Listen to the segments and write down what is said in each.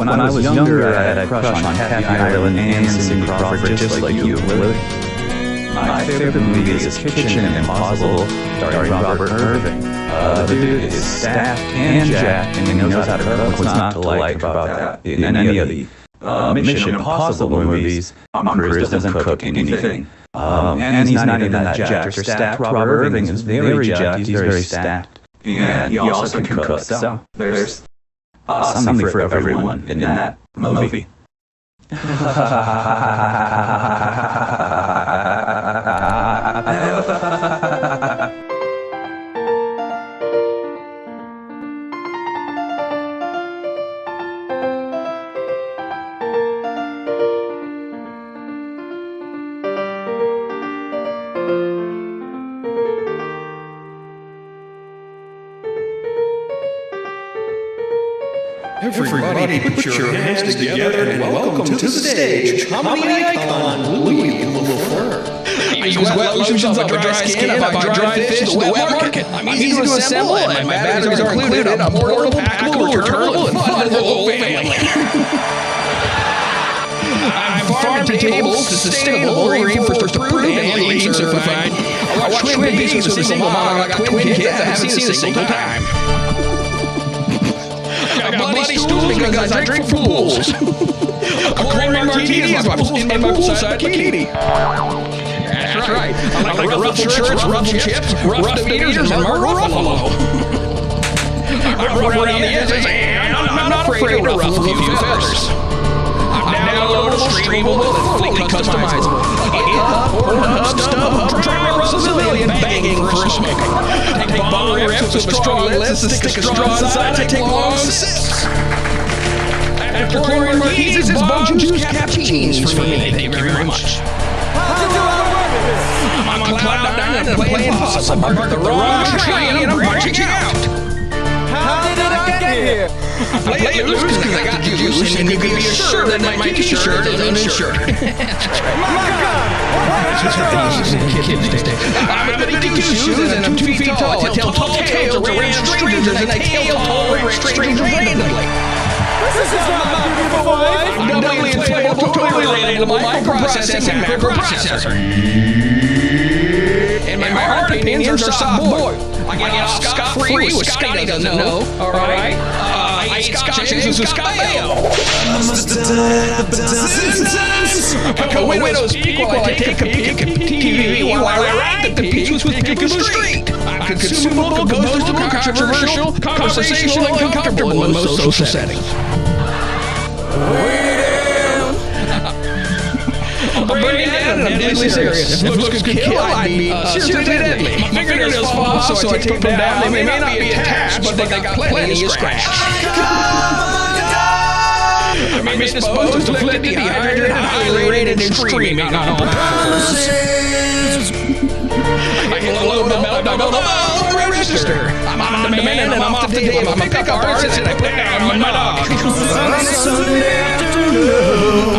When I was younger, I had a crush on Kathy Ireland and Cindy Crawford, just like you, Willie. My favorite movie is Kitchen Impossible, starring Robert Irving. The dude is staffed and jacked, and he knows how to cook. What's not to like about that? In any of the Mission Impossible movies, Tom Cruise doesn't cook anything. And he's not even that jacked or stacked. Robert Irving is very jacked, he's very stacked. And he also can cook, so there's something for everyone in that movie. Everybody put your hands together and welcome to the stage comedy icon Louis LaFleur. I use wet lotions off a dry skin, I buy dry fish at the wet market. I'm easy to assemble and my batteries are included. I'm portable, packable, returnable, and fun for the whole family. I'm farm to table, sustainable, rainforest-approved, and LEED certified. I watch Twin Peaks with a single mom. I got twin kids I haven't seen a single time. I got bloody stools because I drink from pools. A chlorine martini is my poolside bikini. That's right. I like ruffled shirts, ruffled chips, ruffled eaters, and Mark Ruffalo. I run around the edges and I'm not afraid to ruffle a few feathers. I'm downloadable, streamable, and fully customizable. GitHub, Pornhub, StubHub, Try Russell-Zillion, begging for a smoke. Take bong rips with a strong list, stick a straw inside, take long sips. After chlorine martinis, it's bong juice cappuccinos for me. Thank you very much. I'm on cloud nine and playing possum. I bark at the wrong tree and I'm branching out. How did I get here? I play it loose because I got the juice, and you can be assured that my t-shirt is uninsured. My God! I'm a big shoes and I'm 2 feet tall. I tell tall tales to random strangers and I tell tall strangers randomly. This is not my beautiful wife! I'm doubly inflatable, totally relatable, microprocessing macroprocessor. And my hard opinions are soft boiled. I get off scot-free with Scotty doesn't know. Alright? I eat Scotch eggs with Scott Mayo. I must have died a dozen times. A widow's peak while I take a peek at TV while I ride the peaks with Pickable Street. I'm consumable, compostable, controversial, conversational, and comfortable in most social settings. I'm bringing down and I'm deadly serious. If looks could kill, I'd be seriously deadly. My fingernails fall off, so I take them down. They may not be attached, but they got plenty of scratch. I'm indisposed, afflicted, dehydrated, highly rated, and screaming on all promises. I can load the bell, register. I'm on demand and I'm off the table. I'm a pickup artist and I put down my dog.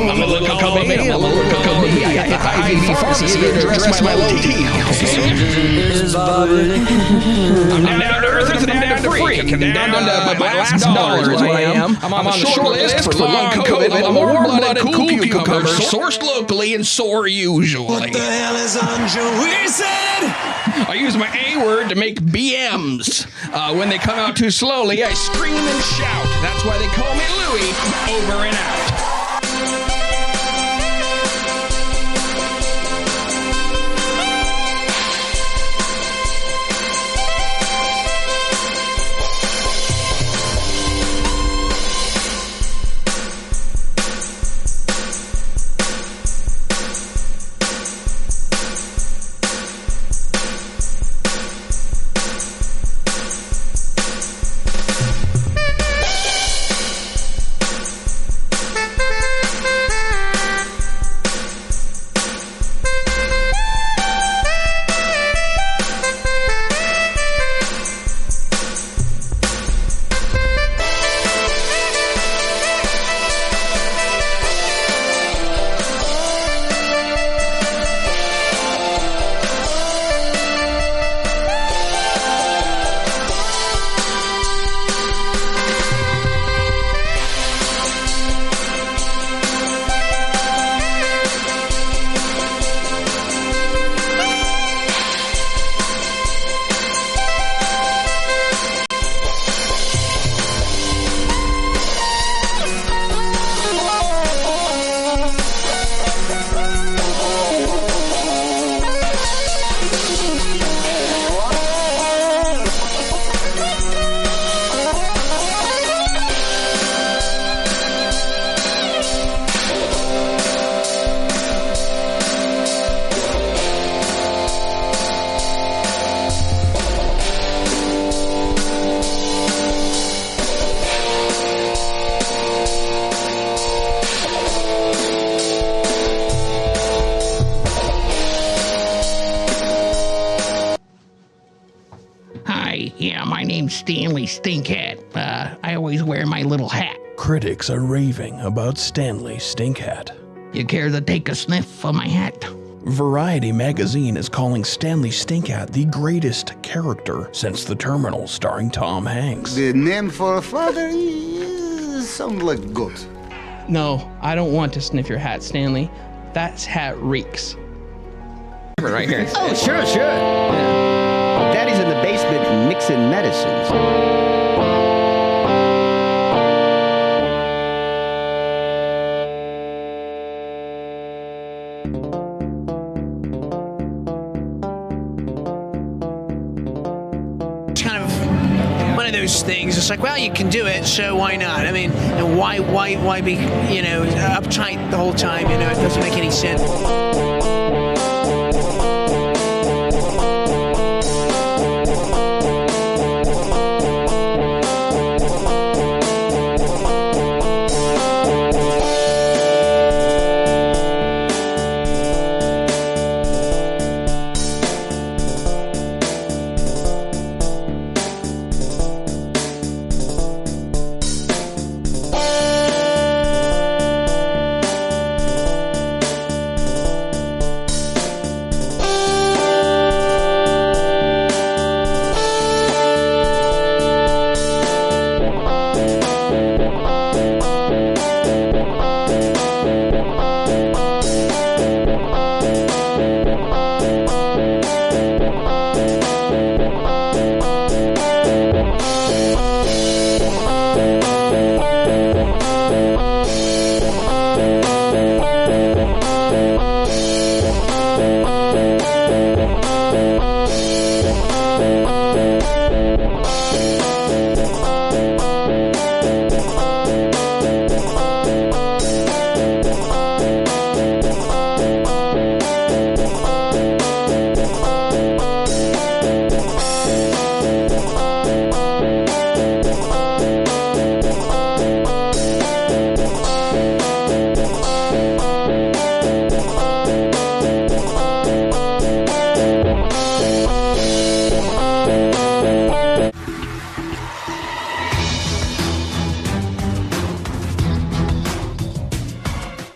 I'm a little company. I pharmacy to address my low T. I'm down to earth and I'm down to freak. I'm down to my last dollar is what I am. I'm on the short list for long COVID. I'm a warm-blooded cool cucumber, sourced locally and sore usually. What the hell is on Joey said? I use my A word to make BMs. When they come out too slowly, I scream and shout. That's why they call me Louie. Over and out. Yeah, my name's Stanley Stinkhat. I always wear my little hat. Critics are raving about Stanley Stinkhat. You care to take a sniff of my hat? Variety magazine is calling Stanley Stinkhat the greatest character since The Terminal starring Tom Hanks. The name for a father sounds like good. No, I don't want to sniff your hat, Stanley. That hat reeks. Right here. Oh, sure. Daddy's in the basement mixing medicines. Kind of one of those things. It's like, well, you can do it, so why not? I mean, and why be, uptight the whole time? It doesn't make any sense.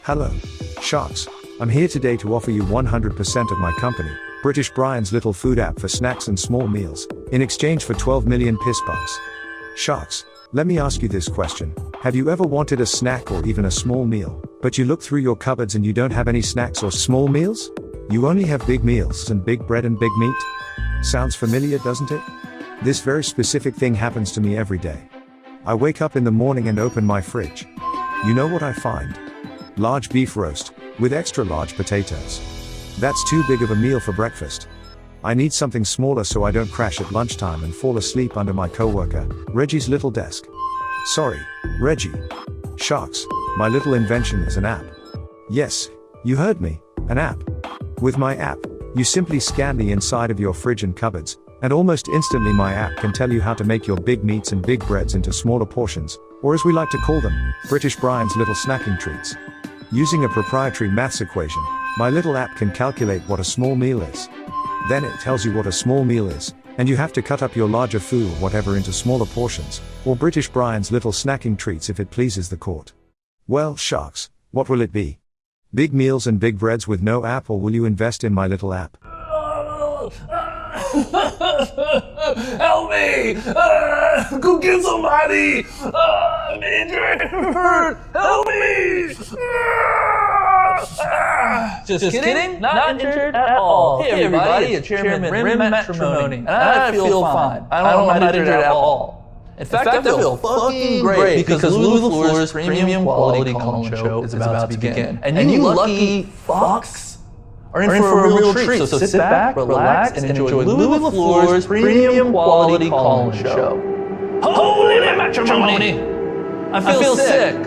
Hello, Sharks. I'm here today to offer you 100% of my company, British Brian's little food app for snacks and small meals, in exchange for 12 million piss bucks. Sharks, let me ask you this question. Have you ever wanted a snack or even a small meal, but you look through your cupboards and you don't have any snacks or small meals? You only have big meals and big bread and big meat? Sounds familiar, doesn't it? This very specific thing happens to me every day. I wake up in the morning and open my fridge. You know what I find? Large beef roast, with extra large potatoes. That's too big of a meal for breakfast. I need something smaller so I don't crash at lunchtime and fall asleep under my coworker, Reggie's little desk. Sorry, Reggie. Sharks, my little invention is an app. Yes, you heard me, an app. With my app, you simply scan the inside of your fridge and cupboards, and almost instantly my app can tell you how to make your big meats and big breads into smaller portions, or as we like to call them, British Brian's little snacking treats. Using a proprietary maths equation, my little app can calculate what a small meal is. Then it tells you what a small meal is, and you have to cut up your larger food or whatever into smaller portions, or British Brian's little snacking treats if it pleases the court. Well, Sharks, what will it be? Big meals and big breads with no app, or will you invest in my little app? Help me! Go get somebody! I'm injured! Help me! Just kidding? Not injured at all. Hey everybody, it's Chairman Rim Matrimony, and I feel fine. I'm not injured at all. In fact, I feel fucking great because Lou LaFleur's premium quality call-in show is about to begin. And you lucky fucks are in for a real treat. So sit back, relax, and enjoy Lou LaFleur's premium quality call-in show. Holy matrimony! I feel sick.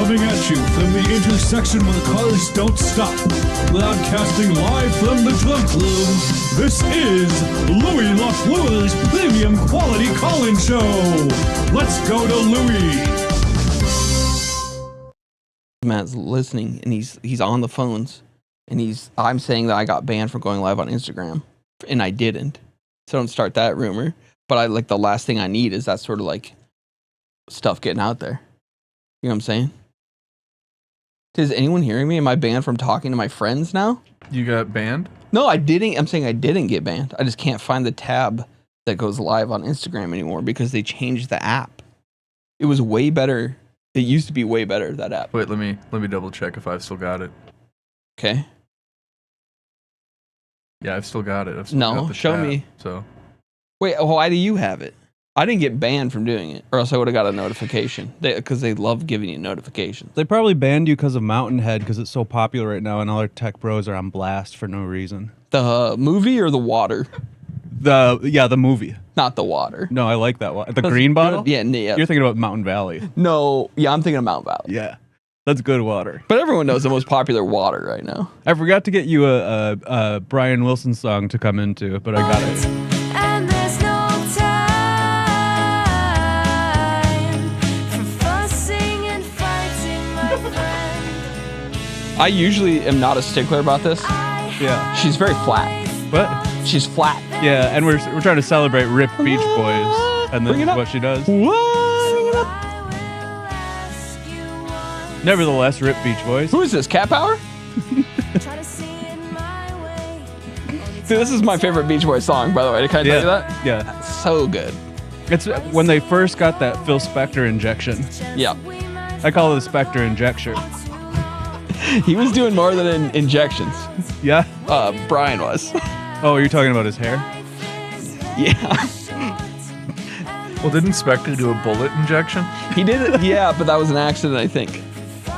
Coming at you from the intersection where cars don't stop. Broadcasting live from the trunk room, this is Louis LaFleur's premium quality call-in show. Let's go to Louis. Matt's listening, and he's on the phones, and I'm saying that I got banned from going live on Instagram, and I didn't. So don't start that rumor. But I like the last thing I need is that sort of like stuff getting out there. You know what I'm saying? Is anyone hearing me? Am I banned from talking to my friends now? You got banned? No, I didn't. I'm saying I didn't get banned. I just can't find the tab that goes live on Instagram anymore because they changed the app. It was way better. It used to be way better, that app. Wait, let me double check if I've still got it. Okay. Yeah, I've still got it. I've still got the show tab, me. So. Wait, why do you have it? I didn't get banned from doing it, or else I would have got a notification. Because they love giving you notifications. They probably banned you because of Mountain Head because it's so popular right now, and all our tech bros are on blast for no reason. The movie or the water? The movie. Not the water. No, I like that one. The green bottle? Yeah. You're thinking about Mountain Valley. No, yeah, I'm thinking of Mountain Valley. Yeah, that's good water. But everyone knows the most popular water right now. I forgot to get you a Brian Wilson song to come into, but I got it. And there's no time for fussing and fighting, my friend. I usually am not a stickler about this. Yeah. She's very flat. What? She's flat. Yeah, and we're trying to celebrate Rip Beach Boys, and this is what she does. Nevertheless, Rip Beach Boys. Who is this? Cat Power? See, this is my favorite Beach Boys song, by the way. Can I tell you that? Yeah. So good. It's when they first got that Phil Spector injection. Yeah. I call it a Spector injection. He was doing more than injections. Yeah? Brian was. Oh, you're talking about his hair? Yeah. Well, didn't Spectre do a bullet injection? He did it, yeah, but that was an accident, I think.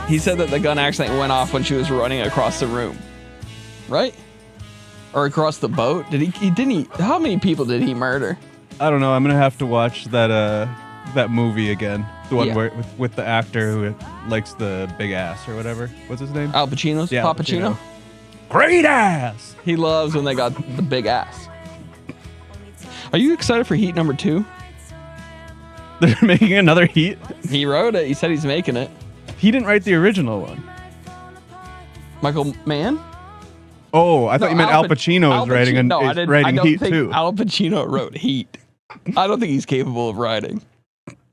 He said that the gun accident went off when she was running across the room. Right? Or across the boat? How many people did he murder? I don't know. I'm going to have to watch that movie again. The one where with the actor who likes the big ass or whatever. What's his name? Al Pacino's? Yeah, Papacino? Great ass! He loves when they got the big ass. Are you excited for Heat number 2? They're making another Heat? He wrote it. He said he's making it. He didn't write the original one. Michael Mann? Oh, I thought you meant Al Pacino is writing Heat too. Al Pacino wrote Heat. I don't think he's capable of writing.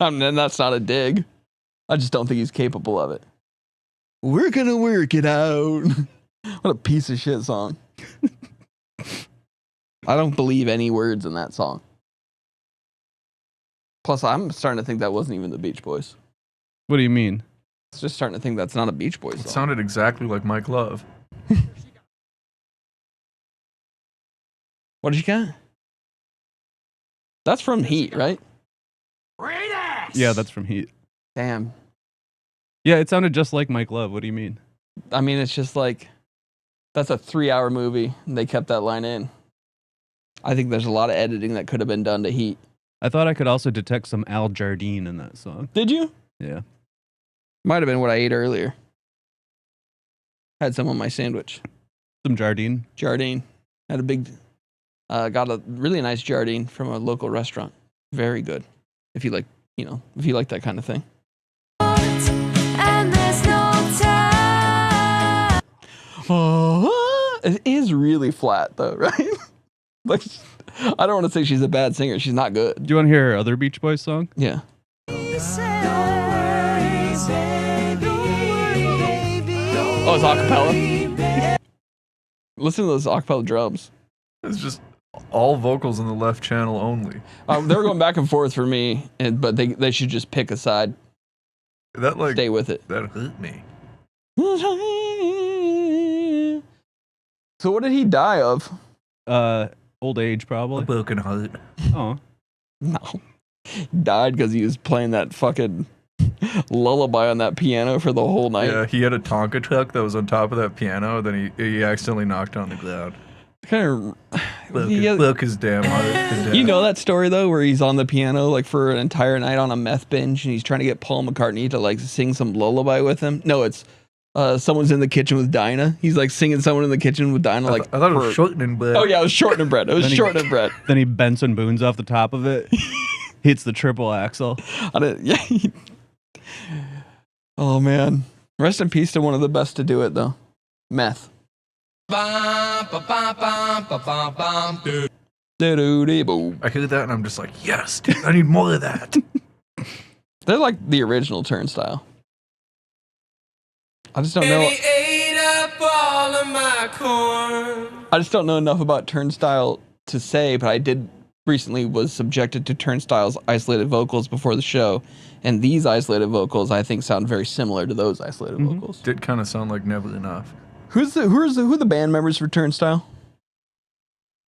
And that's not a dig. I just don't think he's capable of it. We're gonna work it out. What a piece of shit song. I don't believe any words in that song. Plus, I'm starting to think that wasn't even the Beach Boys. What do you mean? It's just starting to think that's not a Beach Boys song. It sounded exactly like Mike Love. What did you get? That's from Heat, right? Yeah, that's from Heat. Damn. Yeah, it sounded just like Mike Love. What do you mean? I mean, it's just like, that's a 3-hour movie, and they kept that line in. I think there's a lot of editing that could have been done to Heat. I thought I could also detect some Al Jardine in that song. Did you? Yeah. Might have been what I ate earlier. Had some on my sandwich. Some Jardine? Jardine. Had a big, got a really nice Jardine from a local restaurant. Very good. If you like, if you like that kind of thing. And there's no time. It is really flat though, right? Like, I don't want to say she's a bad singer. She's not good. Do you want to hear her other Beach Boys song? Yeah. Oh, it's acapella? Listen to those acapella drums. It's just all vocals in the left channel only. They were going back and forth for me, but they should just pick a side. Stay with it. That hurt me. So what did he die of? Old age, probably. A broken heart. Oh. No. He died because he was playing that fucking lullaby on that piano for the whole night. Yeah, he had a Tonka truck that was on top of that piano, then he accidentally knocked on the ground. Broke his damn heart to death. You know that story though, where he's on the piano like for an entire night on a meth binge, and he's trying to get Paul McCartney to like sing some lullaby with him. No, it's someone's in the kitchen with Dinah. He's like singing someone in the kitchen with Dinah. Like I thought it was shortening bread. Oh yeah, it was shortening bread. It was shortening bread. Then he Benson Boons off the top of it. Hits the triple axle. Oh man, rest in peace to one of the best to do it though, Meth. I hear that and I'm just like, yes, dude, I need more of that. They're like the original Turnstile. I just don't know. I just don't know enough about Turnstile to say, but I did recently was subjected to Turnstile's isolated vocals before the show, and these isolated vocals I think sound very similar to those isolated vocals. Did kind of sound like Never Enough. Who are the band members for Turnstile?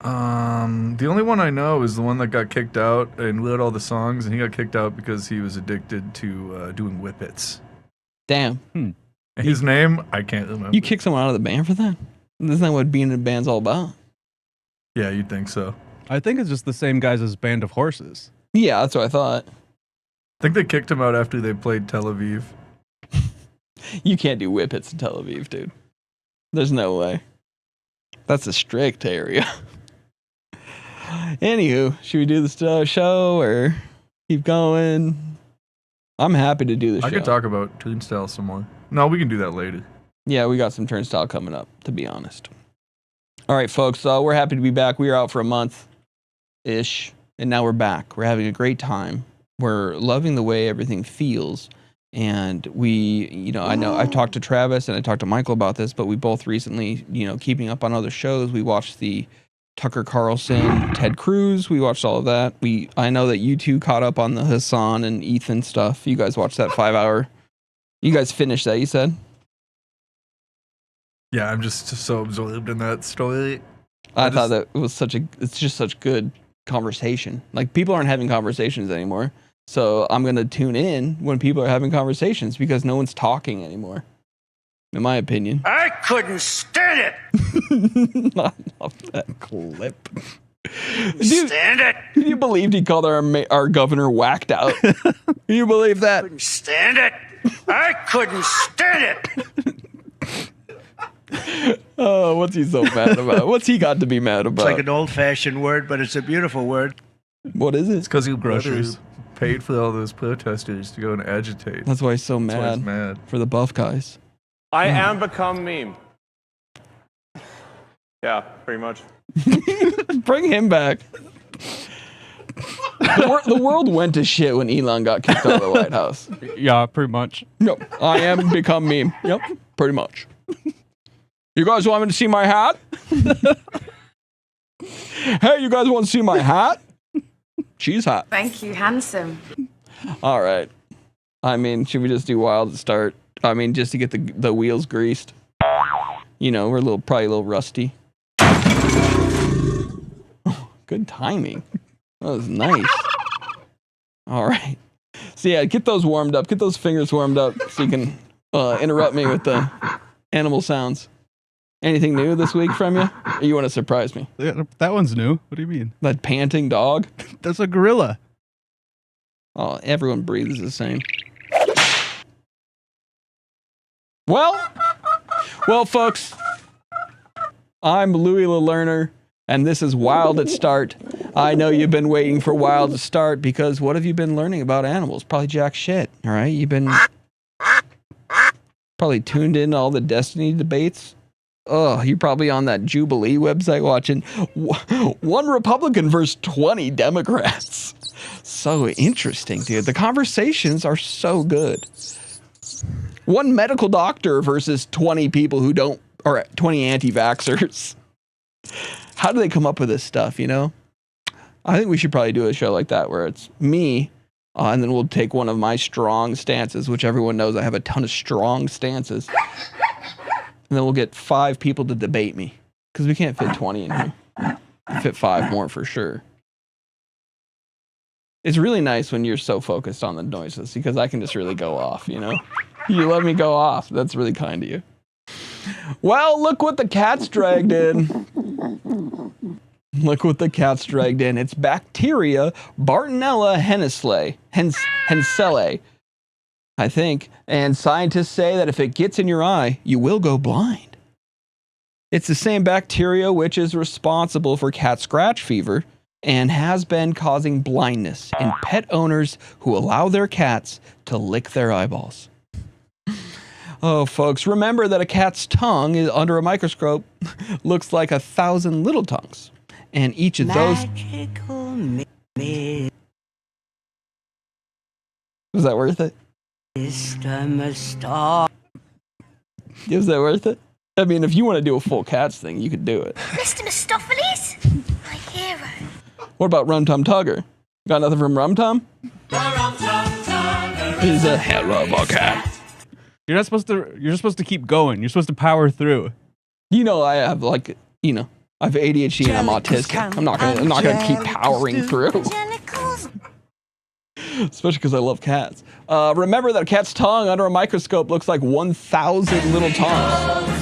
The only one I know is the one that got kicked out and wrote all the songs, and he got kicked out because he was addicted to doing whippets. Damn. His name, I can't remember. You kick someone out of the band for that? Isn't that what being in a band's all about? Yeah, you'd think so. I think it's just the same guys as Band of Horses. Yeah, that's what I thought. I think they kicked him out after they played Tel Aviv. You can't do whippets in Tel Aviv, dude. There's no way. That's a strict area. Anywho, should we do the show or keep going? I'm happy to do the show. I could talk about Turnstile some more. No, we can do that later. Yeah, we got some Turnstile coming up, to be honest. All right, folks, we're happy to be back. We were out for a month-ish, and now we're back. We're having a great time. We're loving the way everything feels. And we, I know I've talked to Travis and I talked to Michael about this, but we both recently, keeping up on other shows. We watched the Tucker Carlson, Ted Cruz. We watched all of that. I know that you two caught up on the Hassan and Ethan stuff. You guys watched that 5-hour. You guys finished that, you said? Yeah, I'm just so absorbed in that story. I thought that it was it's just such good conversation. Like, people aren't having conversations anymore. So I'm going to tune in when people are having conversations because no one's talking anymore, in my opinion. I couldn't stand it. I love that clip. Stand it. Can you believe he called our governor whacked out? Can you believe that? Stand it. I couldn't stand it. Oh, what's he so mad about? What's he got to be mad about? It's like an old-fashioned word, but it's a beautiful word. What is it? It's because he groceries paid for all those protesters to go and agitate. That's why he's so mad. That's why he's mad. For the buff guys. I am become meme. Yeah, pretty much. Bring him back. The world went to shit when Elon got kicked out of the White House. Yeah, pretty much. Yep. I am become meme. Yep, pretty much. You guys want me to see my hat? Hey, you guys want to see my hat? She's hot. Thank you, handsome. All right. I mean, should we just do wild to start? I mean, just to get the wheels greased. We're probably a little rusty. Oh, good timing. That was nice. All right. So yeah, get those warmed up. Get those fingers warmed up so you can interrupt me with the animal sounds. Anything new this week from you? Or you want to surprise me? Yeah, that one's new. What do you mean? That panting dog? That's a gorilla. Oh, everyone breathes the same. Well, folks, I'm Louis LeLearner, and this is Wild at Start. I know you've been waiting for Wild to start because what have you been learning about animals? Probably jack shit, all right? You've been probably tuned in to all the Destiny debates. Oh, you're probably on that Jubilee website watching one Republican versus 20 Democrats. So interesting, dude. The conversations are so good. One medical doctor versus 20 people who don't, or 20 anti-vaxxers. How do they come up with this stuff, I think we should probably do a show like that where it's me, and then we'll take one of my strong stances, which everyone knows I have a ton of strong stances. And then we'll get 5 people to debate me. Because we can't fit 20 in here. We'll fit 5 more for sure. It's really nice when you're so focused on the noises because I can just really go off, You let me go off. That's really kind of you. Well, look what the cats dragged in. Look what the cat's dragged in. It's bacteria Bartonella henselae, I think. And scientists say that if it gets in your eye, you will go blind. It's the same bacteria which is responsible for cat scratch fever and has been causing blindness in pet owners who allow their cats to lick their eyeballs. Oh, folks, remember that a cat's tongue is under a microscope looks like 1,000 little tongues. And each of those... Was that worth it? Is that worth it? I mean, if you want to do a full cats thing, you could do it. Mr. Mistopheles, my hero. What about Rum Tum Tugger? Got nothing from Rum Tum? He's a hell of a cat. You're just supposed to keep going. You're supposed to power through. You know, I have I have ADHD and I'm autistic. I'm not gonna keep powering through. Especially because I love cats. Remember that a cat's tongue under a microscope looks like 1,000 little tongues.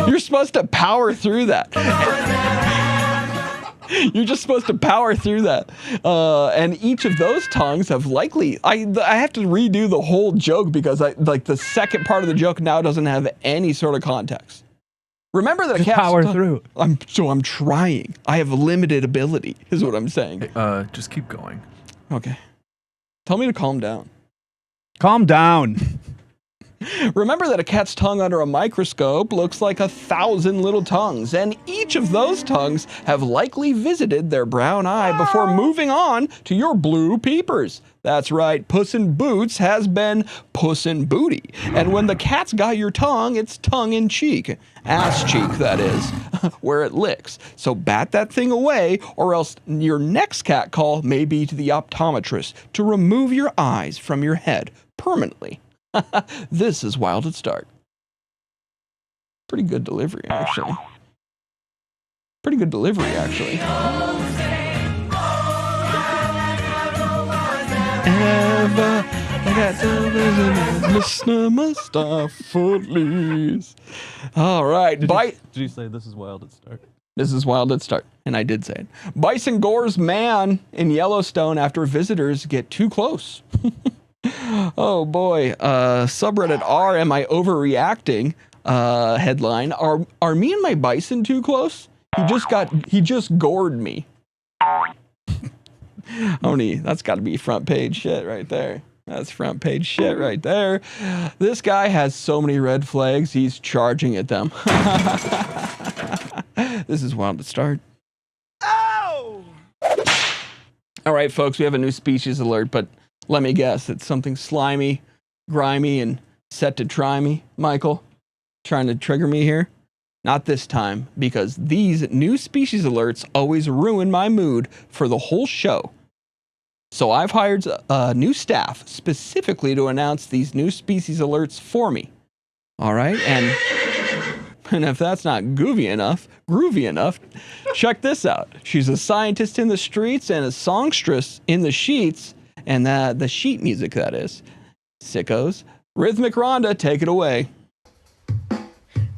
You're supposed to power through that. You're just supposed to power through that. And each of those tongues have likely... I have to redo the whole joke because the second part of the joke now doesn't have any sort of context. Remember that a cat's power through. I'm trying. I have limited ability, is what I'm saying. Just keep going. Okay. Tell me to calm down. Calm down. Remember that a cat's tongue under a microscope looks like 1,000 little tongues, and each of those tongues have likely visited their brown eye before moving on to your blue peepers. That's right, Puss in Boots has been Puss in Booty. And when the cat's got your tongue, it's tongue in cheek. Ass cheek, that is, where it licks. So bat that thing away, or else your next cat call may be to the optometrist to remove your eyes from your head permanently. This is Wild at Start. Pretty good delivery, actually. Mr. Mistopheles. All right. Did you say this is Wild at Start? This is Wild at Start, and I did say it. Bison gores man in Yellowstone after visitors get too close. Oh boy, subreddit r am I overreacting? Headline: Are me and my bison too close? He just gored me. That's got to be front page shit right there. That's front page shit right there. This guy has so many red flags. He's charging at them. This is Wild at Start. Oh! All right, folks, we have a new species alert, but let me guess, it's something slimy, grimy, and set to try me. Michael, trying to trigger me here? Not this time, because these new species alerts always ruin my mood for the whole show. So I've hired new staff specifically to announce these new species alerts for me. All right, and if that's not groovy enough, check this out. She's a scientist in the streets and a songstress in the sheets. And the sheet music, that is. Sickos. Rhythmic Rhonda, take it away.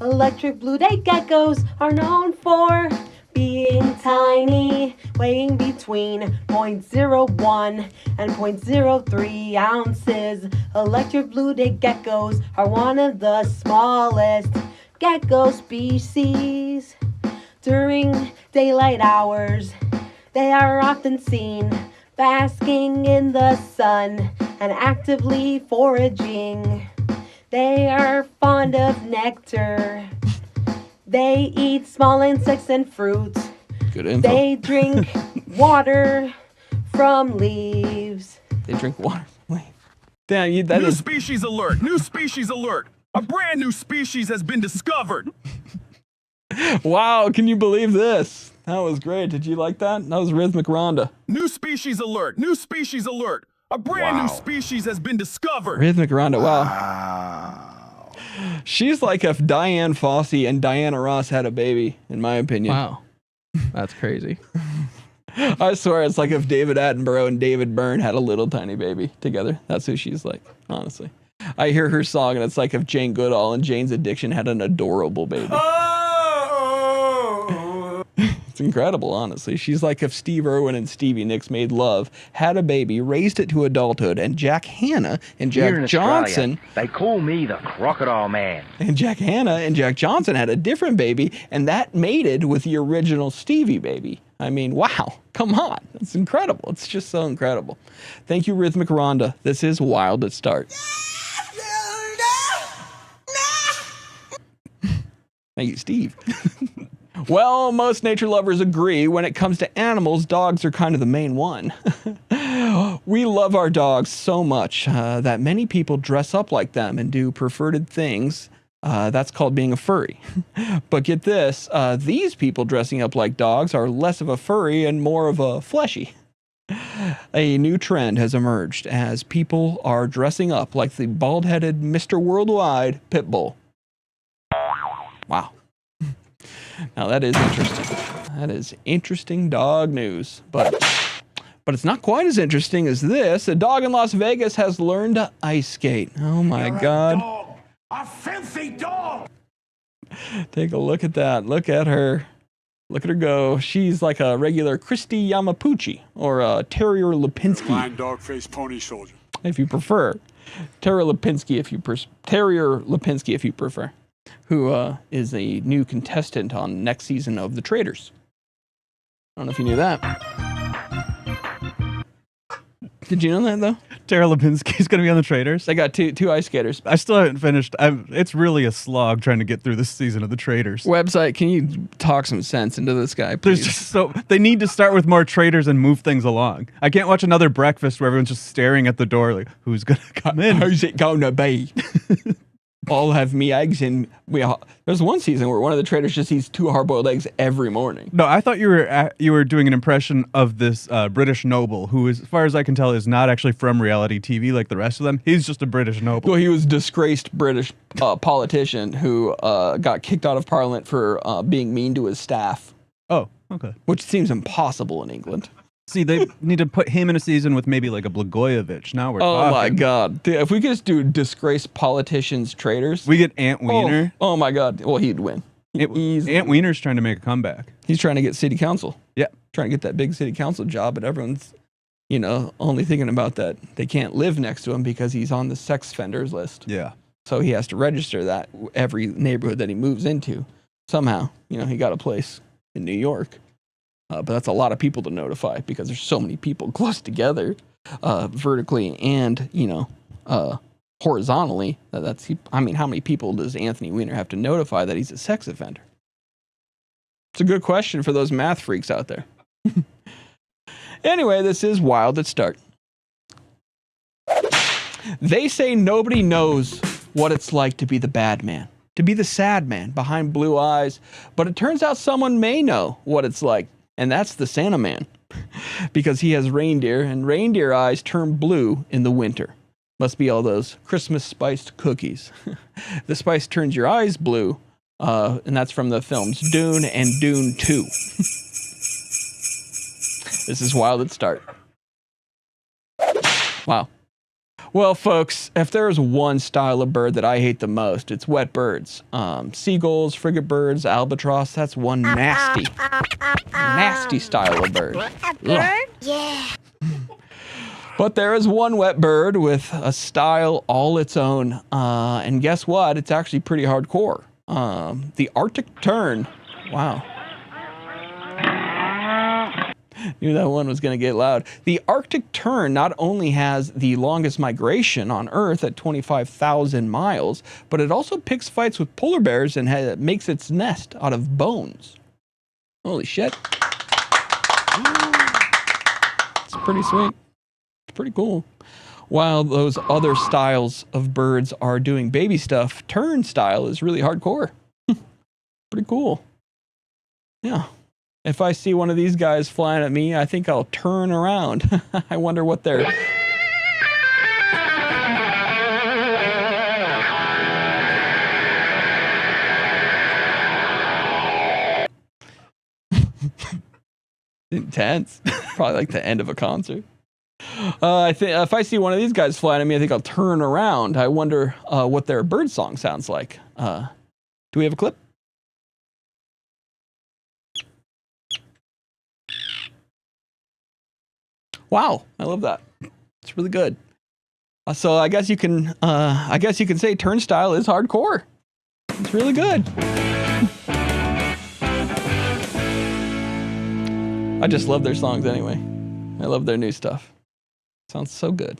Electric blue day geckos are known for being tiny, weighing between 0.01 and 0.03 ounces. Electric blue day geckos are one of the smallest gecko species. During daylight hours, they are often seen basking in the sun and actively foraging. They are fond of nectar. They eat small insects and fruit. Good info. They drink water from leaves. They drink water from leaves. Damn, New species alert! New species alert! A brand new species has been discovered! Wow, can you believe this? That was great. Did you like that? That was Rhythmic Rhonda. New species alert! New species alert! A brand new species has been discovered! Rhythmic Rhonda, wow. She's like if Diane Fossey and Diana Ross had a baby, in my opinion. Wow. That's crazy. I swear it's like if David Attenborough and David Byrne had a little tiny baby together. That's who she's like, honestly. I hear her song and it's like if Jane Goodall and Jane's Addiction had an adorable baby. It's incredible, honestly. She's like if Steve Irwin and Stevie Nicks made love, had a baby, raised it to adulthood, and Jack Hanna and Here in Jack Johnson. Australia, they call me the Crocodile Man. And Jack Hanna and Jack Johnson had a different baby, and that mated with the original Stevie baby. I mean, wow. Come on. It's incredible. It's just so incredible. Thank you, Rhythmic Rhonda. This is Wild at Start. Thank you, Steve. Well, most nature lovers agree when it comes to animals, dogs are kind of the main one. We love our dogs so much that many people dress up like them and do perverted things. That's called being a furry. But get this, these people dressing up like dogs are less of a furry and more of a fleshy. A new trend has emerged as people are dressing up like the bald-headed Mr. Worldwide pit bull. Wow. Now that is interesting. That is interesting dog news. But it's not quite as interesting as this. A dog in Las Vegas has learned to ice skate. Oh my God. A filthy dog! Take a look at that. Look at her. Look at her go. She's like a regular Christy Yamapuchi or a Terrier Lipinski. Lion, dog, face, pony, soldier. If you prefer. Terrier Lipinski if you prefer. Who is a new contestant on next season of The Traitors. I don't know if you knew that. Did you know that, though? Tara Lipinski's going to be on The Traitors. They got two ice skaters. I still haven't finished. It's really a slog trying to get through this season of The Traitors. Website, can you talk some sense into this guy, please? There's just they need to start with more traitors and move things along. I can't watch another breakfast where everyone's just staring at the door like, who's going to come in? Who's it going to be? All have me eggs in. There's one season where one of the traitors just eats 2 hard-boiled eggs every morning. No, I thought you were doing an impression of this British noble who, as far as I can tell, is not actually from reality TV like the rest of them. He's just a British noble. Well, he was a disgraced British politician who got kicked out of Parliament for being mean to his staff. Oh, okay. Which seems impossible in England. See, they need to put him in a season with maybe like a Blagojevich. Now we're talking. Oh my God. Dude, if we could just do disgraced politicians traitors. We get Ant Wiener. Oh my God. Well, he'd win. Ant Wiener's trying to make a comeback. He's trying to get city council. Yeah. Trying to get that big city council job, but everyone's, only thinking about that. They can't live next to him because he's on the sex offenders list. Yeah. So he has to register that every neighborhood that he moves into. Somehow, he got a place in New York. But that's a lot of people to notify because there's so many people close together, vertically and, horizontally. How many people does Anthony Weiner have to notify that he's a sex offender? It's a good question for those math freaks out there. Anyway, this is Wild at Start. They say nobody knows what it's like to be the bad man, to be the sad man behind blue eyes, but it turns out someone may know what it's like. And that's the Santa Man, because he has reindeer, and reindeer eyes turn blue in the winter. Must be all those Christmas spiced cookies. The spice turns your eyes blue, and that's from the films Dune and Dune 2. This is Wild at Start. Wow. Well, folks, if there's one style of bird that I hate the most, it's wet birds. Seagulls, frigate birds, albatross, that's one nasty style of bird. Bird? Yeah. But there is one wet bird with a style all its own. And guess what? It's actually pretty hardcore. The Arctic tern. Wow. Knew that one was going to get loud. The Arctic tern not only has the longest migration on Earth at 25,000 miles, but it also picks fights with polar bears and makes its nest out of bones. Holy shit. It's pretty sweet. It's pretty cool. While those other styles of birds are doing baby stuff, tern style is really hardcore. Pretty cool. Yeah. If I see one of these guys flying at me, I think I'll turn around. I wonder what they're... Intense. Probably like the end of a concert. I think if I see one of these guys flying at me, I think I'll turn around. I wonder what their bird song sounds like. Do we have a clip? Wow, I love that. It's really good. So I guess you can say Turnstile is hardcore. It's really good. I just love their songs anyway. I love their new stuff. Sounds so good.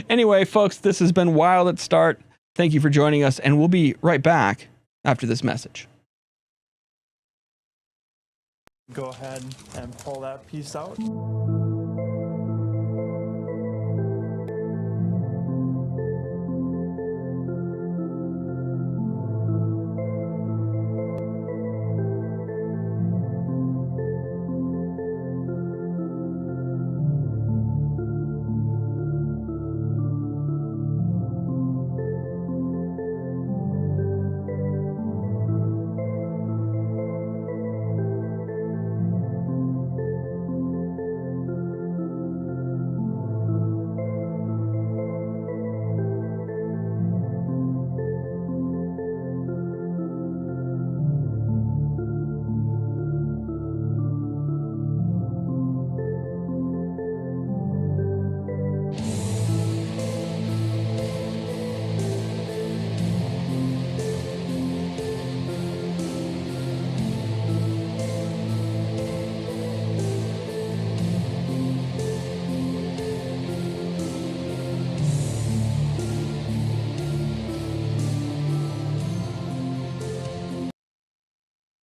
Anyway, folks, this has been Wild at Start. Thank you for joining us, and we'll be right back after this message. Go ahead and pull that piece out.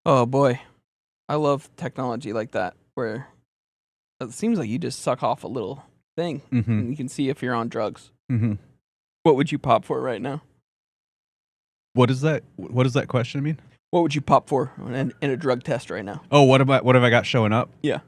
Oh boy, I love technology like that, where it seems like you just suck off a little thing, and you can see if you're on drugs. Mm-hmm. What would you pop for right now? What does that question mean? What would you pop for in a drug test right now? Oh, what have I got showing up? Yeah.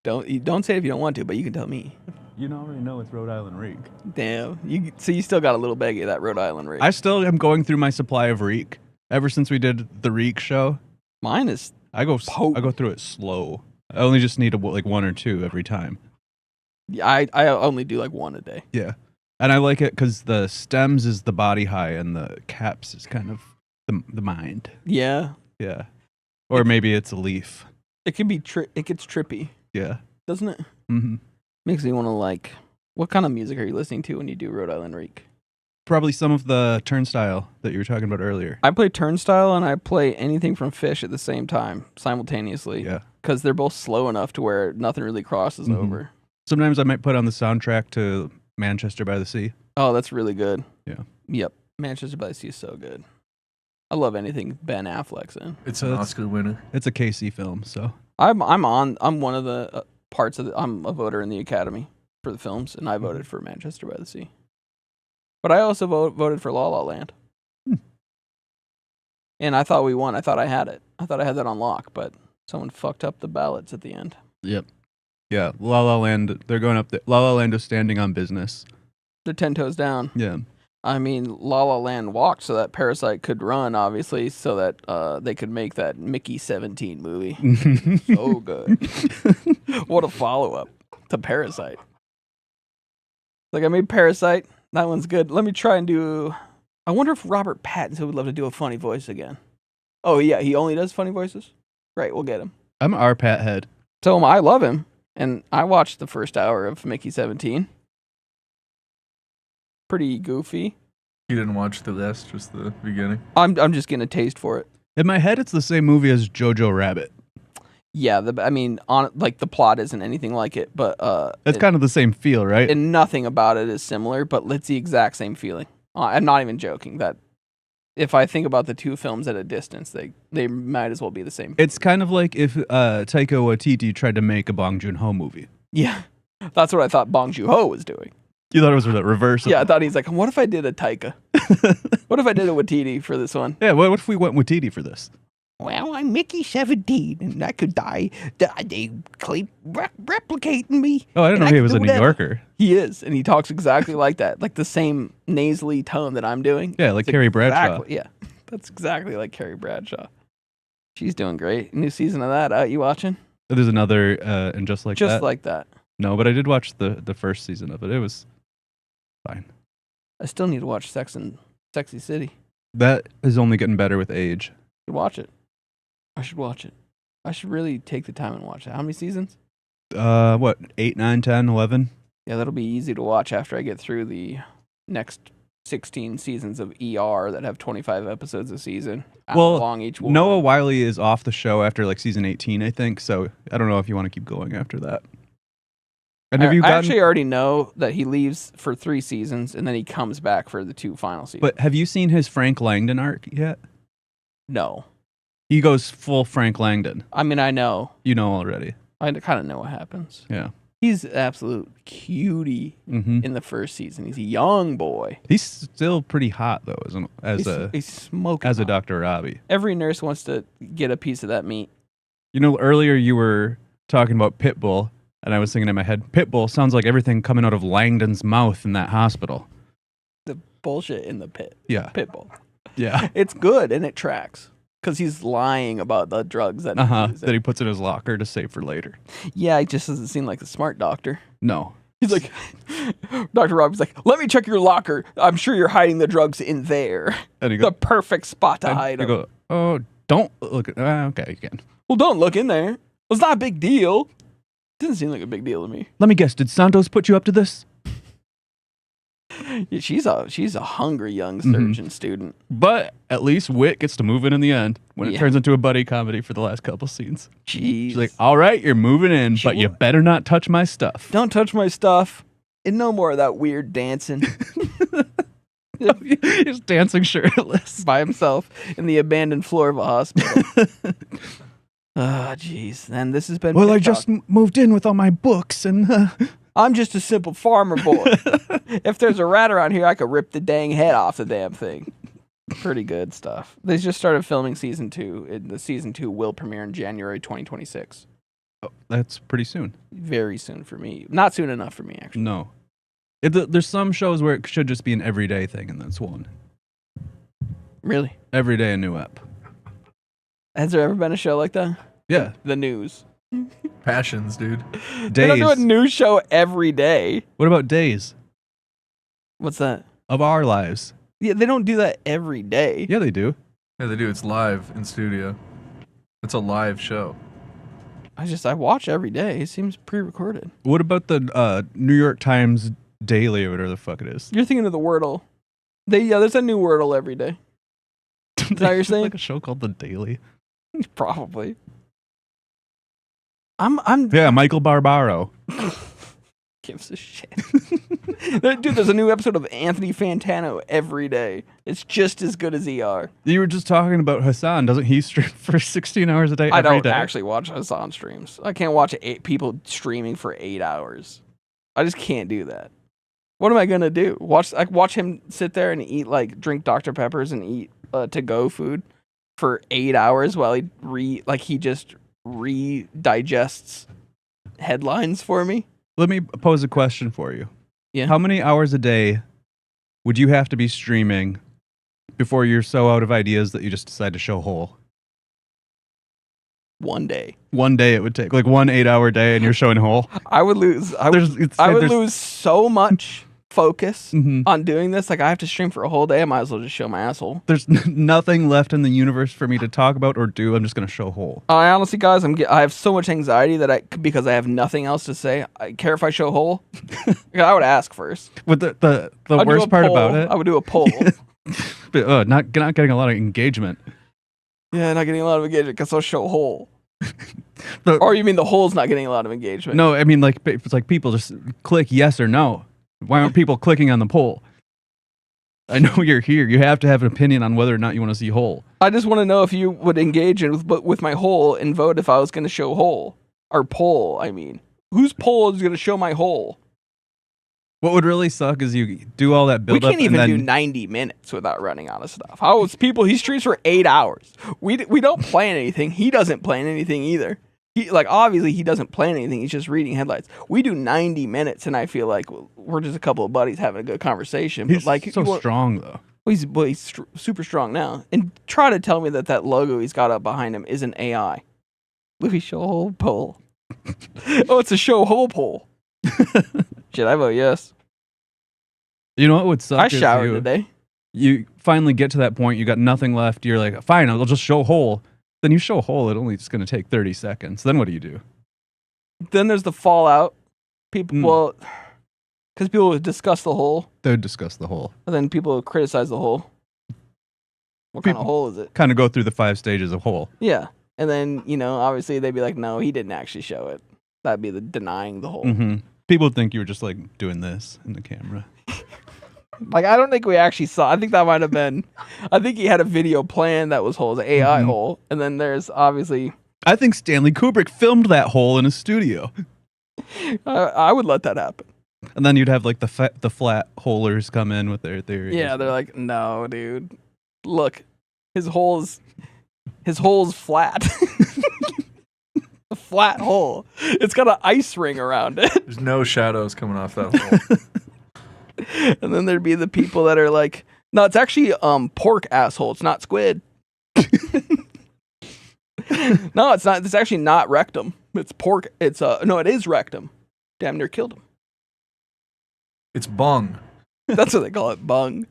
Don't say it if you don't want to, but you can tell me. You already know it's Rhode Island Reek. Damn. So you still got a little baggie of that Rhode Island Reek. I still am going through my supply of Reek. Ever since we did the Reek show, mine is I go through it slow. I only just need like one or two every time. Yeah, I only do like one a day. Yeah, and I like it because the stems is the body high and the caps is kind of the mind. Yeah. Yeah. Or maybe it's a leaf. It can be it gets trippy. Yeah. Doesn't it? Mm-hmm. Makes me want to like. What kind of music are you listening to when you do Rhode Island Reek? Probably some of the Turnstile that you were talking about earlier. I play Turnstile and I play anything from Fish at the same time, simultaneously. Yeah. Because they're both slow enough to where nothing really crosses over. Sometimes I might put on the soundtrack to Manchester by the Sea. Oh, that's really good. Yeah. Yep. Manchester by the Sea is so good. I love anything Ben Affleck's in. It's an Oscar winner. It's a KC film, so. I'm one of the parts of I'm a voter in the Academy for the films, and I voted for Manchester by the Sea. But I also voted for La La Land. And I thought we won. I thought I had it. I thought I had that on lock, but someone fucked up the ballots at the end. Yep. Yeah, La La Land, they're going up there. La La Land is standing on business. They're 10 toes down. Yeah. I mean, La La Land walked so that Parasite could run, obviously, so that they could make that Mickey 17 movie. So good. What a follow-up to Parasite. Like, I made Parasite. That one's good. Let me try and do... I wonder if Robert Pattinson would love to do a funny voice again. Oh, yeah, he only does funny voices? Great, we'll get him. I'm an R-Pat head. So I love him, and I watched the first hour of Mickey 17. Pretty goofy. You didn't watch the rest, just the beginning? I'm just getting a taste for it. In my head, it's the same movie as Jojo Rabbit. Yeah, the plot isn't anything like it, but it's kind of the same feel, right? And nothing about it is similar, but it's the exact same feeling. I'm not even joking. That if I think about the two films at a distance, they might as well be the same. It's kind of like if Taika Waititi tried to make a Bong Joon-ho movie. Yeah, that's what I thought Bong Joon-ho was doing. You thought it was the reverse? Yeah, I thought he's like, what if I did a Taika? What if I did a Waititi for this one? Yeah, what if we went Waititi for this? Well, I'm Mickey 17, and I could die. They keep replicating me. Oh, I didn't know he was a New Yorker. He is, and he talks exactly like that, like the same nasally tone that I'm doing. Yeah, like Carrie Bradshaw. Yeah, that's exactly like Carrie Bradshaw. She's doing great. New season of that out. You watching? There's another, and just like that. No, but I did watch the first season of it. It was fine. I still need to watch Sexy City. That is only getting better with age. I should watch it. I should watch it. I should really take the time and watch it. How many seasons? What, 8, 9, 10, 11? Yeah, that'll be easy to watch after I get through the next 16 seasons of ER that have 25 episodes a season. Well, long each one. Noah Wyle is off the show after like season 18, I think. So I don't know if you want to keep going after that. And have you I actually already know that he leaves for 3 seasons and then he comes back for the 2 final seasons. But have you seen his Frank Langdon arc yet? No. He goes full Frank Langdon. I mean, I know. You know already. I kind of know what happens. Yeah. He's an absolute cutie in the first season. He's a young boy. He's still pretty hot though, He's smoking as a hot. Dr. Robbie. Every nurse wants to get a piece of that meat. You know, earlier you were talking about Pitbull, and I was thinking in my head, Pitbull sounds like everything coming out of Langdon's mouth in that hospital. The bullshit in the pit. Yeah. Pitbull. Yeah. It's good and it tracks. Because he's lying about the drugs that he's using. That he puts in his locker to save for later. Yeah, he just doesn't seem like a smart doctor. No. He's like, Dr. Robbie's like, let me check your locker. I'm sure you're hiding the drugs in there. And he The perfect spot to hide I them. go, oh, don't look at okay, you can. Well, don't look in there. Well, it's not a big deal. Doesn't seem like a big deal to me. Let me guess, did Santos put you up to this? Yeah, she's a hungry young surgeon student. But at least Whit gets to move in the end when it Yeah. turns into a buddy comedy for the last couple scenes. Jeez. She's like, all right, you're moving in, but you better not touch my stuff. Don't touch my stuff. And no more of that weird dancing. He's dancing shirtless. By himself in the abandoned floor of a hospital. Oh, jeez. And this has been... Well, I Pit just Talk. moved in with all my books and... I'm just a simple farmer boy. If there's a rat around here, I could rip the dang head off the damn thing. Pretty good stuff. They just started filming season 2. The season 2 will premiere in January 2026. Oh, that's pretty soon. Very soon for me. Not soon enough for me, actually. No. There's some shows where it should just be an everyday thing, and that's one. Really? Every day a new app. Has there ever been a show like that? Yeah. The news. Passions, dude. They don't Days. do a news show every day. What about Days What's that? of Our Lives? Yeah, they don't do that every day. Yeah, they do. Yeah, they do. It's live in studio. It's a live show. I watch every day. It seems pre-recorded. What about the New York Times Daily or whatever the fuck it is? You're thinking of the Wordle. There's a new Wordle every day. Is that what you're saying? Like a show called The Daily. Probably. Yeah, Michael Barbaro. Gives a shit. Dude, there's a new episode of Anthony Fantano every day. It's just as good as ER. You were just talking about Hassan. Doesn't he stream for 16 hours a day? I every don't day? actually watch Hassan streams. I can't watch people streaming for 8 hours. I just can't do that. What am I gonna do? Watch him sit there and eat drink Dr. Peppers and eat to-go food for 8 hours while he just re-digests headlines for me. Let me pose a question for you. Yeah. How many hours a day would you have to be streaming before you're so out of ideas that you just decide to show whole? One day. One day it would take, like 1 8-hour day, and you're showing whole. I would lose. I would lose so much focus on doing this. Like, I have to stream for a whole day. I might as well just show my asshole. There's nothing left in the universe for me to talk about or do. I'm just gonna show whole. I honestly, guys, I have so much anxiety that because I have nothing else to say. I care if I show whole. I would ask first. With the worst part about it, I would do a poll. but, not getting a lot of engagement. Yeah, not getting a lot of engagement because I'll show whole. Or you mean the hole's not getting a lot of engagement? No, I mean it's like people just click yes or no. Why aren't people clicking on the poll? I know you're here. You have to have an opinion on whether or not you want to see whole. I just want to know if you would engage with my whole and vote if I was going to show whole. Or poll, I mean. Whose poll is going to show my whole? What would really suck is you do all that build up. We can't even do 90 minutes without running out of stuff. He streams for 8 hours. We don't plan anything. He doesn't plan anything either. Obviously he doesn't plan anything. He's just reading headlines. We do 90 minutes, and I feel like we're just a couple of buddies having a good conversation. He's but so strong though. He's super strong now. And try to tell me that logo he's got up behind him is an AI. Louis show hole poll. Oh, it's a show hole poll. Shit, I vote yes. You know what would suck? I showered today. You finally get to that point. You got nothing left. You're like, fine, I'll just show whole. Then you show whole. It only just going to take 30 seconds. Then what do you do? Then there's the fallout. People, because people would discuss the hole, They would discuss the hole. and then people would criticize the hole. What kind of hole is it? Kind of go through the 5 stages of hole. Yeah. And then, obviously they'd be like, no, he didn't actually show it. That'd be the denying the hole. Mm-hmm. People would think you were just like doing this in the camera. Like, I don't think we actually saw. I think that might have been. I think he had a video plan that was hole, an AI hole. And then there's obviously. I think Stanley Kubrick filmed that hole in a studio. I would let that happen. And then you'd have like the flat holers come in with their theories. Yeah, they're like, no, dude. Look, his hole's flat. A flat hole. It's got an ice ring around it. There's no shadows coming off that hole. And then there'd be the people that are like, no, it's actually pork asshole. It's not squid. No, it's not. It's actually not rectum. It's pork. It's no, it is rectum. Damn near killed him. It's bung. That's what they call it, bung.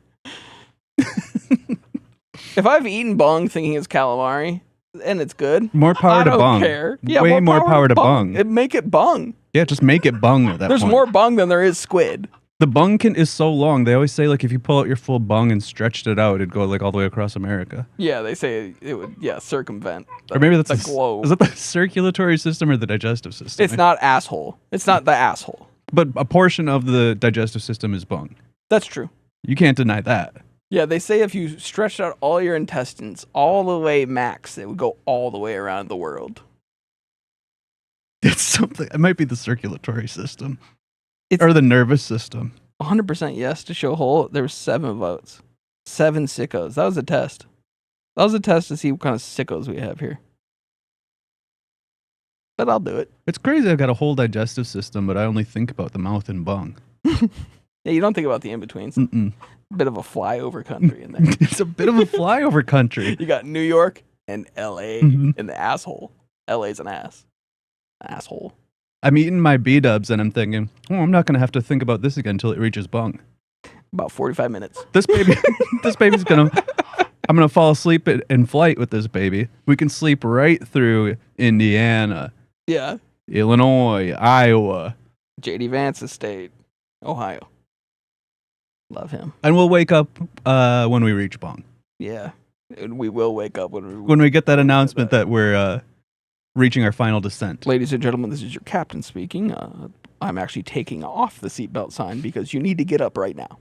If I've eaten bung thinking it's calamari and it's good, more power to bung. I don't care. Yeah, way more power to bung. Make it bung. Yeah, just make it bung at that There's point. more bung than there is squid. The bung is so long. They always say like if you pull out your full bung and stretched it out, it'd go like all the way across America. Yeah, they say it would circumvent. Or maybe that's the globe. Is that the circulatory system or the digestive system? It's not asshole. It's not the asshole. But a portion of the digestive system is bung. That's true. You can't deny that. Yeah, they say if you stretched out all your intestines all the way max, it would go all the way around the world. It's something. It might be the circulatory system. Or the nervous system. 100% yes to show hole. There were 7 votes. 7 sickos. That was a test. That was a test to see what kind of sickos we have here. But I'll do it. It's crazy I've got a whole digestive system, but I only think about the mouth and bung. Yeah, you don't think about the in-betweens. Bit of a flyover country in there. It's a bit of a flyover country. You got New York and LA in the asshole. LA's an ass. Asshole. I'm eating my B-dubs and I'm thinking, I'm not going to have to think about this again until it reaches bung. About 45 minutes. This baby's going to, I'm going to fall asleep in flight with this baby. We can sleep right through Indiana. Yeah. Illinois, Iowa. J.D. Vance's state. Ohio. Love him. And we'll wake up when we reach bung. Yeah. And we will wake up when we get that announcement that we're reaching our final descent. Ladies and gentlemen, this is your captain speaking. I'm actually taking off the seatbelt sign because you need to get up right now.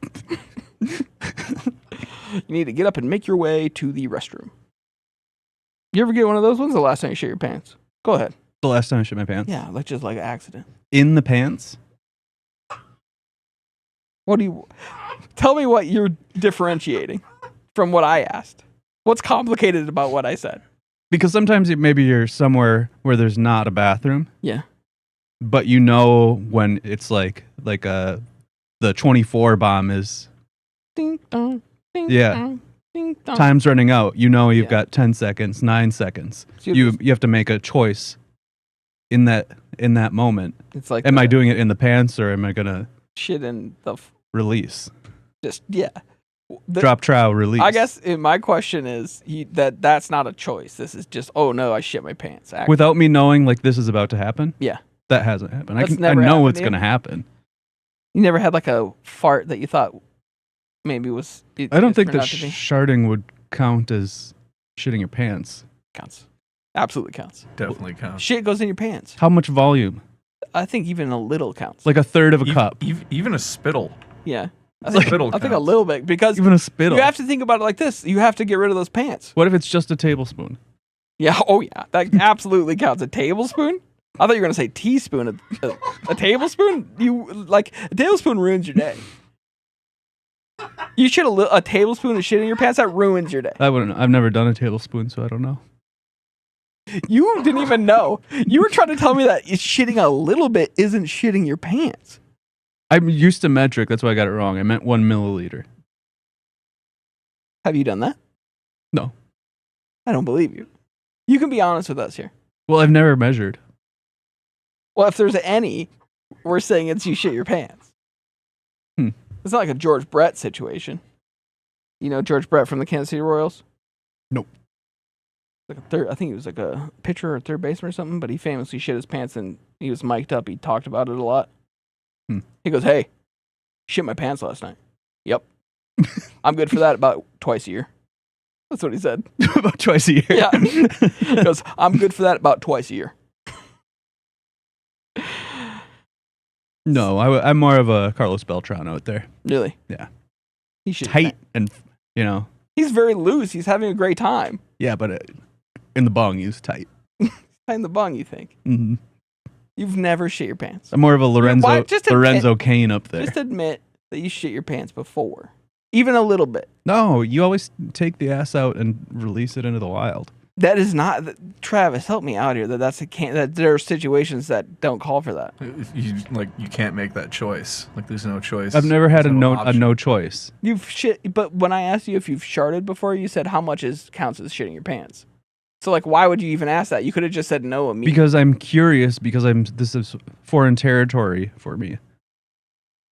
You need to get up and make your way to the restroom. You ever get one of those ones the last time you shit your pants? Go ahead. The last time I shit my pants? Yeah, like just like an accident. In the pants? Tell me what you're differentiating from what I asked. What's complicated about what I said? Because sometimes maybe you're somewhere where there's not a bathroom. Yeah. But you know when it's like the 24 bomb is. Ding dong. Ding Yeah. dong, ding dong. Time's running out. You know you've got 10 seconds, 9 seconds. So you have to make a choice in that moment. It's like am I doing it in the pants or am I gonna shit in the release? Just yeah. Drop trow release. I guess my question is that's not a choice. This is just oh no, I shit my pants. Actually. Without me knowing like this is about to happen. Yeah, that hasn't happened. I never know happened it's to you? gonna happen. You never had like a fart that you thought maybe was. I don't think that sharding would count as shitting your pants. Counts. Absolutely counts. Definitely counts. Shit goes in your pants. How much volume? I think even a little counts. Like a third of a cup. Even a spittle. Yeah. I Like think, spittle I think a counts. little bit because Even a spittle. you have to think about it like this. You have to get rid of those pants. What if it's just a tablespoon? Yeah. Oh yeah. That absolutely counts. A tablespoon? I thought you were gonna say teaspoon. A tablespoon? A tablespoon ruins your day. You should a tablespoon of shit in your pants. That ruins your day. I wouldn't. I've never done a tablespoon, so I don't know. You didn't even know. You were trying to tell me that shitting a little bit isn't shitting your pants. I'm used to metric. That's why I got it wrong. I meant 1 milliliter. Have you done that? No. I don't believe you. You can be honest with us here. Well, I've never measured. Well, if there's any, we're saying it's you shit your pants. It's not like a George Brett situation. You know George Brett from the Kansas City Royals? Nope. like a third. I think he was like a pitcher or third baseman or something. But he famously shit his pants, and he was mic'd up. He talked about it a lot. He goes, "Hey, shit my pants last night." Yep, I'm good for that about twice a year. That's what he said. About twice a year. Yeah, he goes, "I'm good for that about twice a year." No, I'm more of a Carlos Beltran out there. Really? Yeah. He should tight and He's very loose. He's having a great time. Yeah, but in the bong, he's tight. Tight in the bung, you think? Mm-hmm. You've never shit your pants. I'm more of a Lorenzo Kane up there. Just admit that you shit your pants before, even a little bit. No, you always take the ass out and release it into the wild. That is not Travis. Help me out here. That there are situations that don't call for that. You can't make that choice. Like there's no choice. I've never had a option. no choice. You've shit, but when I asked you if you've sharted before, you said how much counts as shitting your pants. So like, why would you even ask that? You could have just said no immediately. Because I'm curious. Because this is foreign territory for me.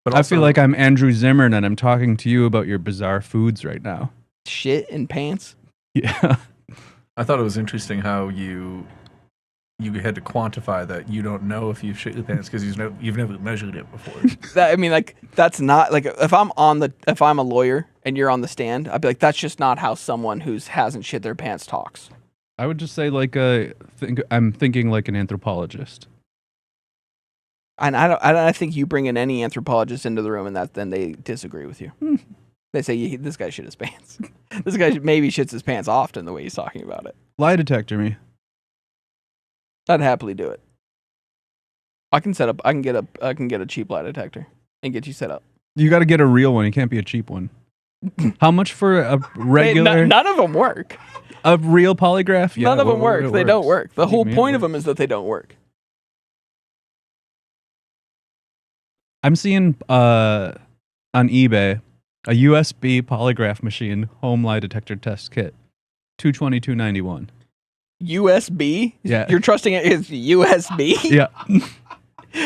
But I feel like I'm Andrew Zimmern and I'm talking to you about your bizarre foods right now. Shit in pants. Yeah. I thought it was interesting how you had to quantify that you don't know if you've shit your pants because you've never measured it before. That's not like if I'm a lawyer and you're on the stand, I'd be like, that's just not how someone who hasn't shit their pants talks. I would just say I'm thinking like an anthropologist. And I think you bring in any anthropologist into the room and then they disagree with you. They say, this guy shit his pants. This guy maybe shits his pants often the way he's talking about it. Lie detector me. I'd happily do it. I can get a cheap lie detector and get you set up. You got to get a real one. It can't be a cheap one. How much for a regular? None of them work. A real polygraph? Yeah, none of them work. They don't work. The whole point of them is that they don't work. I'm seeing on eBay a USB polygraph machine home lie detector test kit, $222.91. USB? Yeah. You're trusting it is USB? Yeah.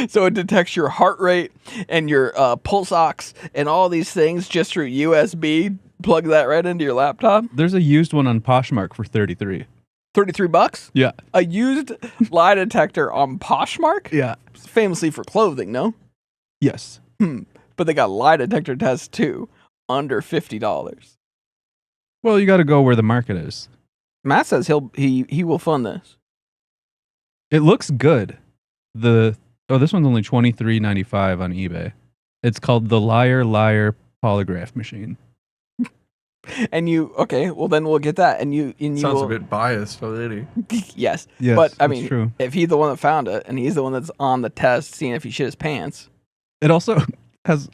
So it detects your heart rate and your pulse ox and all these things just through USB. Plug that right into your laptop. There's a used one on Poshmark for $33. $33? Yeah. A used lie detector on Poshmark? Yeah. Famously for clothing, no? Yes. But they got lie detector tests too, under $50. Well, you got to go where the market is. Matt says he will fund this. It looks good. This one's only $23.95 on eBay. It's called the Liar Polygraph Machine. And well then we'll get that. And you Sounds a bit biased already. Yes. Yes, but I that's mean, true. If he's the one that found it and he's the one that's on the test, seeing if he shit his pants. It also has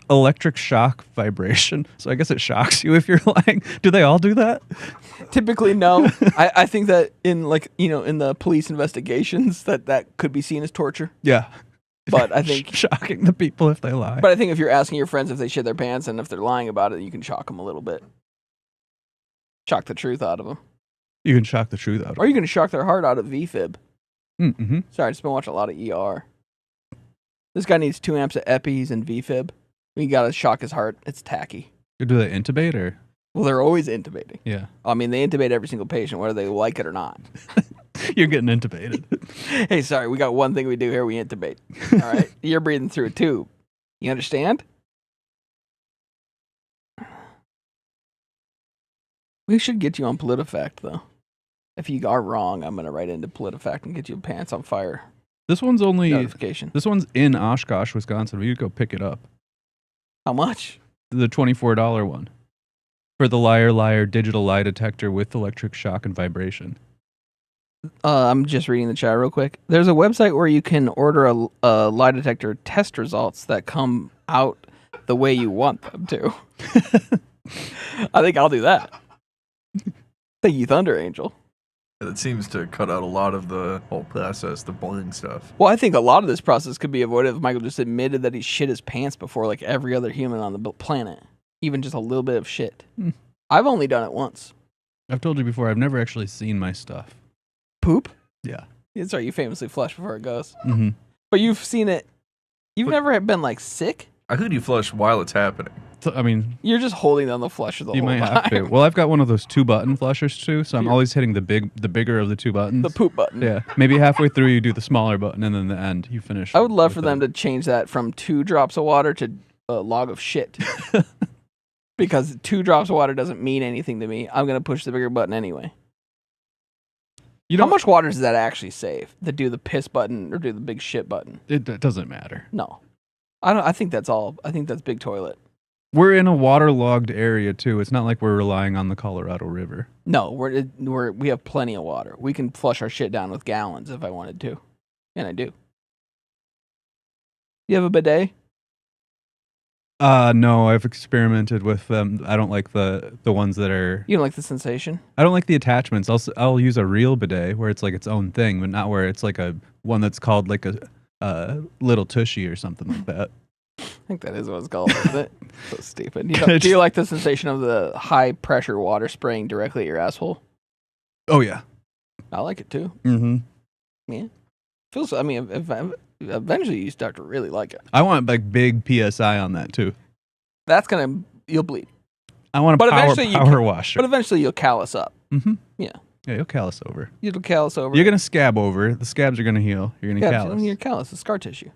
electric shock vibration, so I guess it shocks you if you're lying. Do they all do that? Typically, no. I think that in in the police investigations that could be seen as torture. Yeah. But I think shocking the people if they lie. But I think if you're asking your friends if they shit their pants and if they're lying about it, you can shock them a little bit. Shock the truth out of them. You can shock the truth out of them. Or you can shock their heart out of VFib. Mm-hmm. Sorry, I've just been watching a lot of ER. This guy needs 2 amps of epi. He's in VFib. We got to shock his heart. It's tacky. Do they intubate or? Well, they're always intubating. Yeah. I mean, they intubate every single patient, whether they like it or not. You're getting intubated. Hey, sorry, we got one thing we do here. We intubate. All right? You're breathing through a tube. You understand? We should get you on PolitiFact, though. If you are wrong, I'm going to write into PolitiFact and get you pants on fire. This one's notification. This one's in Oshkosh, Wisconsin. We could go pick it up. How much? The $24 one. For the Liar digital lie detector with electric shock and vibration. I'm just reading the chat real quick. There's a website where you can order a lie detector test results that come out the way you want them to. I think I'll do that. Thank you, Thunder Angel. It seems to cut out a lot of the whole process, the boring stuff. Well, I think a lot of this process could be avoided if Michael just admitted that he shit his pants before like every other human on the planet. Even just a little bit of shit. I've only done it once. I've told you before, I've never actually seen my stuff. Poop? Yeah. That's right, you famously flush before it goes. Mm-hmm. But you've seen it. You've never been like sick? I heard you flush while it's happening. I mean, you're just holding down the flusher the you whole might time. have to. Well, I've got one of those 2-button flushers too, so I'm always hitting the bigger of the 2 buttons. The poop button. Yeah. Maybe halfway through you do the smaller button, and then the end you finish. I would love for them to change that from 2 drops of water to a log of shit. Because 2 drops of water doesn't mean anything to me. I'm gonna push the bigger button anyway. How much water does that actually save? To do the piss button or do the big shit button? It doesn't matter. No, I don't. I think that's all. I think that's big toilet. We're in a waterlogged area too. It's not like we're relying on the Colorado River. No, we have plenty of water. We can flush our shit down with gallons if I wanted to, and I do. You have a bidet? No, I've experimented with them. I don't like the ones that are. You don't like the sensation? I don't like the attachments. I'll use a real bidet where it's like its own thing, but not where it's like a one that's called like a little tushy or something like that. I think that is what it's called, isn't it? So stupid. Do you like the sensation of the high pressure water spraying directly at your asshole? Oh yeah, I like it too. Mm-hmm. Yeah, feels. I mean, eventually you start to really like it. I want like big PSI on that too. That's you'll bleed. I want a power washer. But eventually you'll callus up. Mm-hmm. Yeah. Yeah, you'll callus over. You'll callus over. You're gonna scab over. The scabs are gonna heal. You're gonna callus. You're callus. The scar tissue.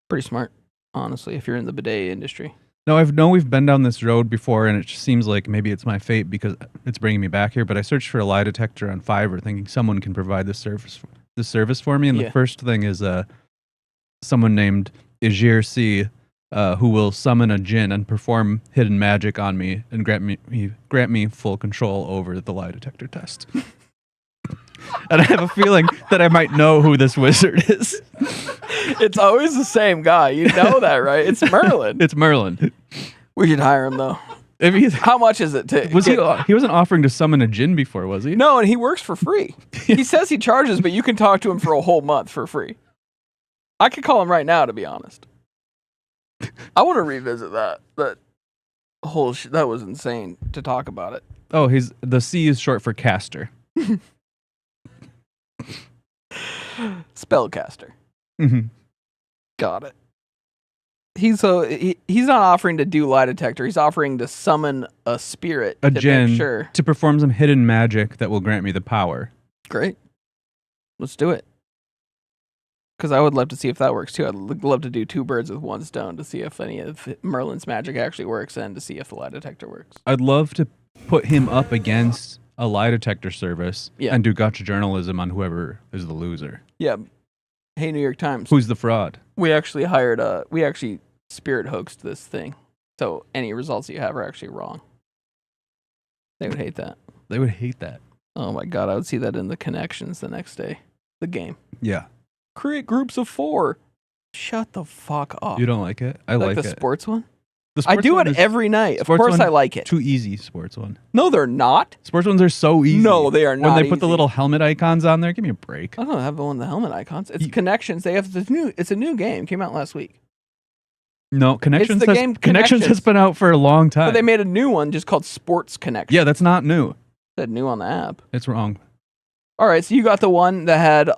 Pretty smart, honestly, if you're in the bidet industry. No, we've been down this road before, and it just seems like maybe it's my fate because it's bringing me back here. But I searched for a lie detector on Fiverr, thinking someone can provide this service for me. And the first thing is someone named Ijir C, who will summon a djinn and perform hidden magic on me and grant me full control over the lie detector test. And I have a feeling that I might know who this wizard is. It's always the same guy. You know that, right? It's Merlin. It's Merlin. We should hire him, though. How much is it to... He wasn't offering to summon a djinn before, was he? No, and he works for free. He says he charges, but you can talk to him for a whole month for free. I could call him right now, to be honest. I want to revisit that. That that was insane to talk about it. Oh, the C is short for caster. Spellcaster. Mm-hmm. Got it. He's not offering to do lie detector. He's offering to summon a spirit, a djinn, sure. to perform some hidden magic that will grant me the power. Great. Let's do it. Because I would love to see if that works too. I'd love to do 2 birds with 1 stone to see if any of Merlin's magic actually works and to see if the lie detector works. I'd love to put him up against a lie detector service and do gotcha journalism on whoever is the loser. Yeah. Hey, New York Times. Who's the fraud? We actually we actually spirit hoaxed this thing. So any results you have are actually wrong. They would hate that. They would hate that. Oh my God. I would see that in the connections the next day. The game. Yeah. Create groups of 4. Shut the fuck up. You don't like it? I like the it. Sports one? I do it every night. Of course I like it. Too easy, sports one. No, they're not. Sports ones are so easy. No, they are not. When they put the little helmet icons on there, give me a break. I don't have one of the helmet icons. It's Connections. They have it's a new game. Came out last week. No, Connections. It's the game Connections has been out for a long time. But they made a new one just called Sports Connection. Yeah, that's not new. It said new on the app. It's wrong. All right, so you got the one that had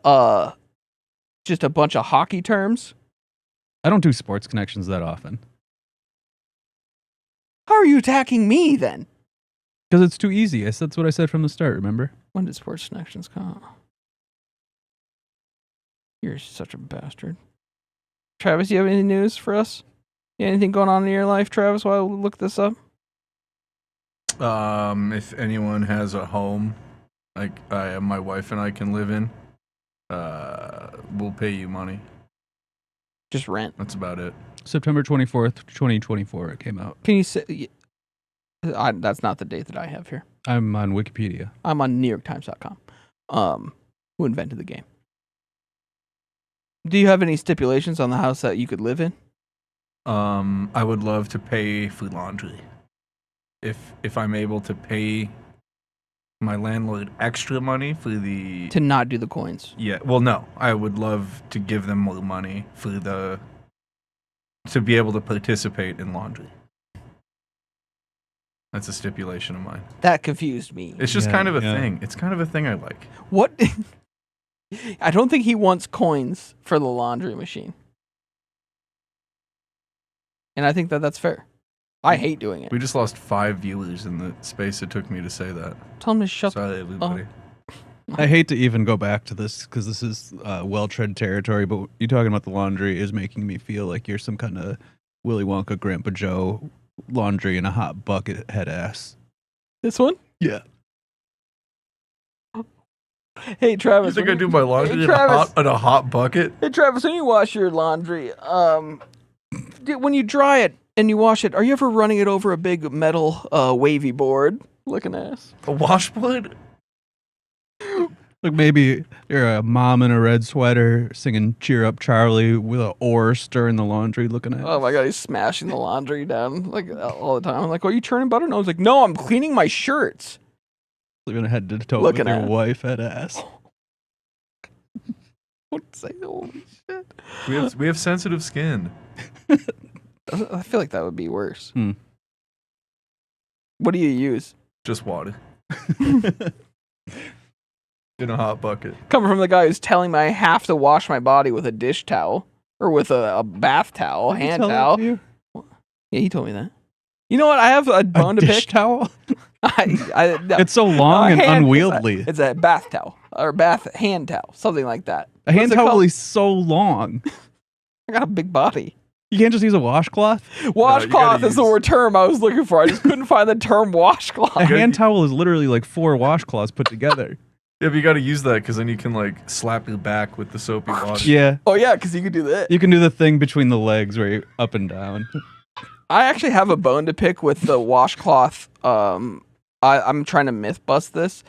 just a bunch of hockey terms. I don't do Sports Connections that often. How are you attacking me then? Because it's too easy. That's what I said from the start, remember? When did Sports Connections come? You're such a bastard. Travis, you have any news for us? Anything going on in your life, Travis, while I look this up? If anyone has a home, like my wife and I can live in, we'll pay you money. Just rent. That's about it. September 24th, 2024, it came out. Can you say... that's not the date that I have here. I'm on Wikipedia. I'm on NewYorkTimes.com. Who invented the game? Do you have any stipulations on the house that you could live in? I would love to pay for laundry. If I'm able to pay my landlord extra money for the... To not do the coins. Yeah, well, no. I would love to give them more money to be able to participate in laundry. That's a stipulation of mine. That confused me. It's just kind of a thing. It's kind of a thing I like. What? I don't think he wants coins for the laundry machine. And I think that that's fair. I hate doing it. We just lost 5 viewers in the space it took me to say that. Tell them to shut Sorry, everybody. I hate to even go back to this because this is well-tread territory, but you talking about the laundry is making me feel like you're some kind of Willy Wonka Grandpa Joe laundry in a hot bucket head ass. This one? Yeah. Hey, Travis. You think I do my laundry in a hot bucket? Hey, Travis, when you wash your laundry, when you dry it and you wash it, are you ever running it over a big metal wavy board looking ass? A washboard? Like maybe you're a mom in a red sweater singing "Cheer Up, Charlie" with an oar stirring the laundry, looking at. Oh my god, he's smashing the laundry down like all the time. I'm like, "Are you churning butter?" No, he's like, "No, I'm cleaning my shirts." You're gonna head to toe Looking with your at wife head ass. Don't say holy shit. We have sensitive skin. I feel like that would be worse. What do you use? Just water. In a hot bucket. Coming from the guy who's telling me I have to wash my body with a dish towel or with a bath towel, Did he hand tell that towel. to you? Yeah, he told me that. You know what? I have a bone to dish pick. towel? No. It's so long and hand- unwieldy. It's a bath towel or hand towel, something like that. A hand What's it towel called? is so long. I got a big body. You can't just use a washcloth? Washcloth is the term I was looking for. I just couldn't find the term washcloth. A hand towel is literally like 4 washcloths put together. Yeah, but you got to use that because then you can like slap your back with the soapy water. Yeah. Oh yeah, because you could do that. You can do the thing between the legs where you're up and down. I actually have a bone to pick with the washcloth. I'm trying to myth bust this.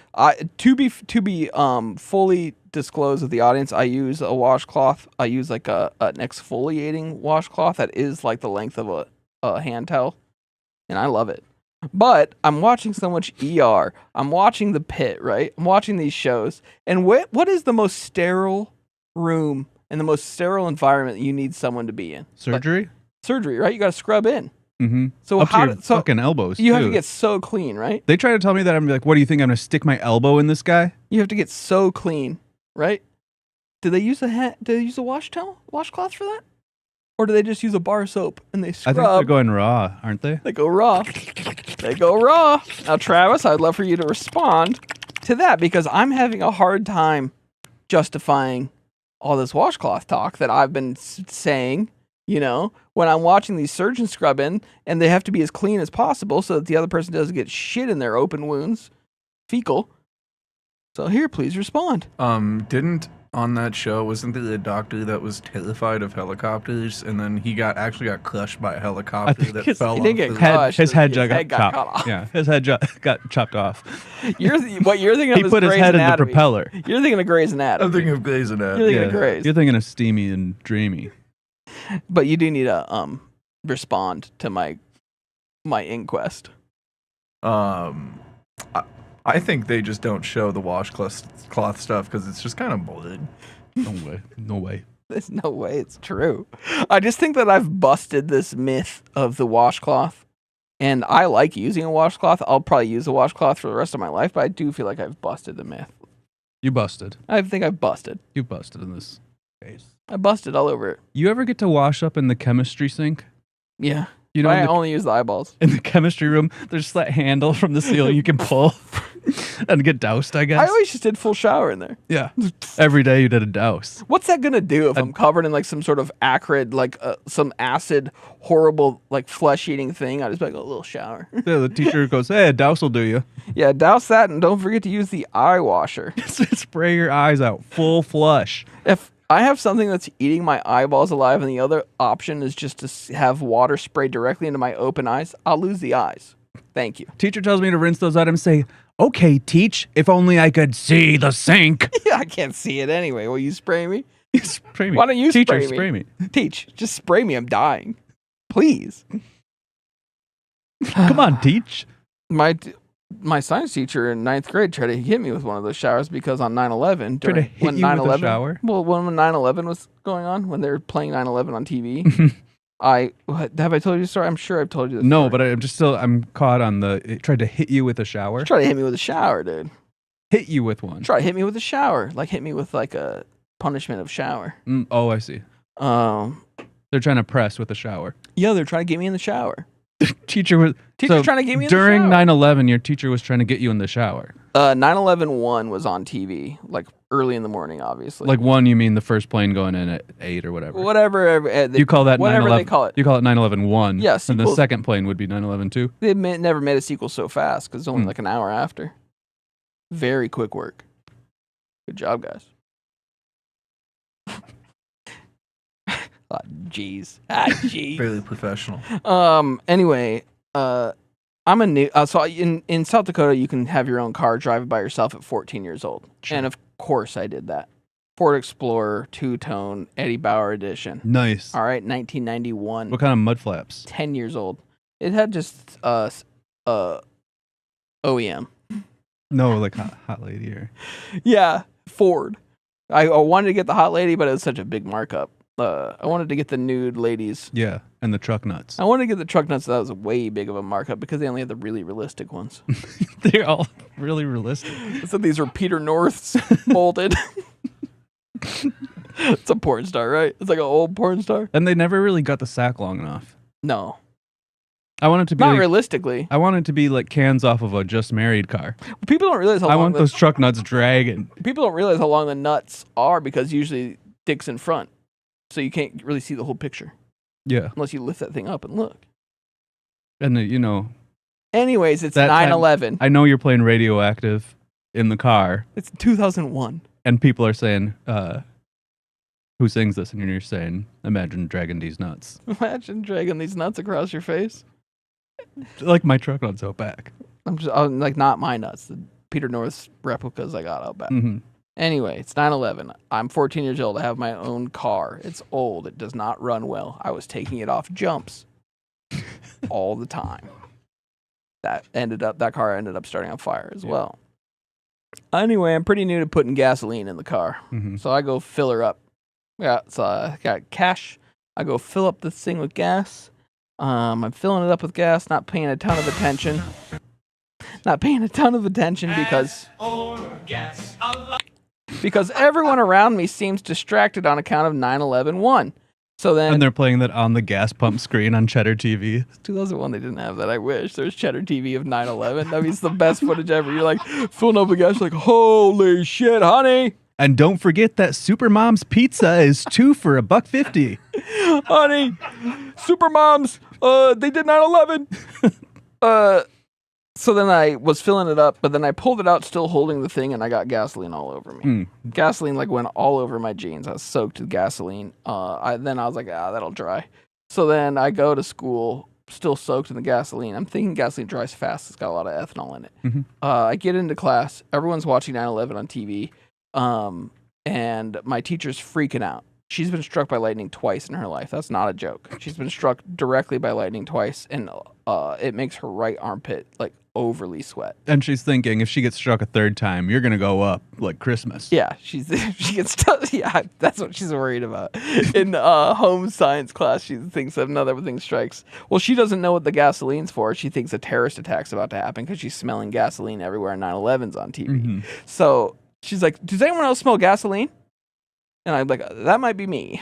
To be fully disclosed with the audience, I use a washcloth. I use like an exfoliating washcloth that is like the length of a hand towel, and I love it. But I'm watching so much ER. I'm watching The Pit, right? I'm watching these shows, and what is the most sterile room and the most sterile environment you need someone to be in? Surgery? Surgery, right? You got to scrub in. Mm-hmm. So up to your fucking elbows. You have too. to get so clean, right? They try to tell me that I'm like, what do you think? I'm gonna stick my elbow in this guy? You have to get so clean, right? Do they use a washcloth for that, or do they just use a bar of soap and they I scrub? think they're going raw, aren't they? They go raw. They go raw. Now, Travis, I'd love for you to respond to that because I'm having a hard time justifying all this washcloth talk that I've been saying. You know, when I'm watching these surgeons scrub in, and they have to be as clean as possible so that the other person doesn't get shit in their open wounds, fecal. So here, please respond. Didn't on that show, wasn't there a doctor that was terrified of helicopters, and then he actually got crushed by a helicopter that fell off? His head got cut chopped. off. Yeah, his head got chopped off. What you're thinking of He is put his Grey's head in the Anatomy. propeller. You're thinking of Grey's Anatomy. I'm thinking of Grey's Anatomy. You're thinking of Grey's. You're thinking of steamy and dreamy. But you do need to respond to my inquest. I think they just don't show the washcloth stuff because it's just kind of boring. No way. There's no way it's true. I just think that I've busted this myth of the washcloth, and I like using a washcloth. I'll probably use a washcloth for the rest of my life, but I do feel like I've busted the myth. You busted. I think I've busted. You busted in this case. I busted all over it. You ever get to wash up in the chemistry sink? Yeah. You know, I only use the eyeballs. In the chemistry room, there's that handle from the ceiling you can pull and get doused, I guess. I always just did full shower in there. Yeah. Every day you did a douse. What's that gonna do if I'm covered in like some sort of acrid, like some acid, horrible, like flesh-eating thing? I just like a little shower. Yeah, the teacher goes, hey, a douse will do you. Yeah, douse that, and don't forget to use the eye washer. Spray your eyes out, full flush. If I have something that's eating my eyeballs alive, and the other option is just to have water sprayed directly into my open eyes, I'll lose the eyes. Thank you. Teacher tells me to rinse those out and say, okay, teach, if only I could see the sink. Yeah, I can't see it anyway. Will you spray me? Spray me. Why don't you Teacher, spray me? Teach, just spray me. I'm dying. Please. Come on, teach. My science teacher in 9th grade tried to hit me with one of those showers because on 9/11, Tried to hit you with a shower? Well, when 9/11 was going on, when they were playing 9/11 on TV, have I told you the story? I'm sure I've told you this. No, but I'm caught on it tried to hit you with a shower. Try to hit me with a shower, dude. Hit you with one. Try to hit me with a shower, like hit me with like a punishment of shower. Oh, I see. They're trying to press with a shower. Yeah, they're trying to get me in the shower. Teacher's trying to get me in the during shower. 9/11. Your teacher was trying to get you in the shower. 9/11-1 was on TV, like early in the morning, obviously. Like one, you mean the first plane going in at 8 or whatever. Whatever. You call that whatever 9/11. they call it. You call it 9/11-1. Yeah, and the sequels- second plane would be 9/11-2. They never made a sequel so fast because it's only like an hour after. Very quick work. Good job, guys. Jeez. Jeez. Fairly professional. Anyway, I'm a new. So in South Dakota, you can have your own car, drive it by yourself at 14 years old, and of course, I did that. Ford Explorer 2-tone Eddie Bauer edition. Nice. All right, 1991. What kind of mud flaps? 10 years old. It had just OEM. No, like hot lady or. Yeah, Ford. I wanted to get the hot lady, but it was such a big markup. I wanted to get the nude ladies. Yeah, and the truck nuts. I wanted to get the truck nuts. That was way big of a markup because they only had the really realistic ones. They're all really realistic. So these were Peter North's molded. It's a porn star, right? It's like an old porn star. And they never really got the sack long enough. No. I want it to be not like, realistically. I want it to be like cans off of a just married car. People don't realize how long I want those truck nuts dragging. People don't realize how long the nuts are because usually dick's in front. So you can't really see the whole picture. Yeah. Unless you lift that thing up and look. And you know. Anyways, it's that 9/11. I know you're playing Radioactive in the car. It's 2001. And people are saying, who sings this? And you're saying, imagine dragging these nuts. Imagine dragging these nuts across your face. Like my truck nuts out back. I'm like not my nuts. The Peter North's replicas I got out back. Mm-hmm. Anyway, it's 9/11. I'm 14 years old. I have my own car. It's old. It does not run well. I was taking it off jumps all the time. That car ended up starting on fire as well. Anyway, I'm pretty new to putting gasoline in the car. Mm-hmm. So I go fill her up. Yeah, so I got cash. I go fill up this thing with gas. I'm filling it up with gas, not paying a ton of attention. Because everyone around me seems distracted on account of 9/11-1. So then, and they're playing that on the gas pump screen on Cheddar TV. 2001, they didn't have that. I wish. There's Cheddar TV of 9/11. That means the best footage ever. You're like filling up with gas, like, holy shit, honey. And don't forget that Supermom's pizza is 2 for $1.50. Honey, Supermoms, they did 9/11. So then I was filling it up, but then I pulled it out still holding the thing, and I got gasoline all over me. Gasoline like went all over my jeans. I was soaked with gasoline. Then I was like, that'll dry. So then I go to school, still soaked in the gasoline. I'm thinking gasoline dries fast. It's got a lot of ethanol in it. Mm-hmm. I get into class. Everyone's watching 9/11 on TV, and my teacher's freaking out. She's been struck by lightning twice in her life. That's not a joke. She's been struck directly by lightning twice, and it makes her right armpit like overly sweat. And she's thinking if she gets struck a third time, you're gonna go up like Christmas. Yeah, she gets stuck. Yeah, that's what she's worried about. In home science class, she thinks if another thing strikes. Well, she doesn't know what the gasoline's for. She thinks a terrorist attack's about to happen because she's smelling gasoline everywhere. 9/11's on TV. Mm-hmm. So she's like, "Does anyone else smell gasoline?" And I'm like, "That might be me,"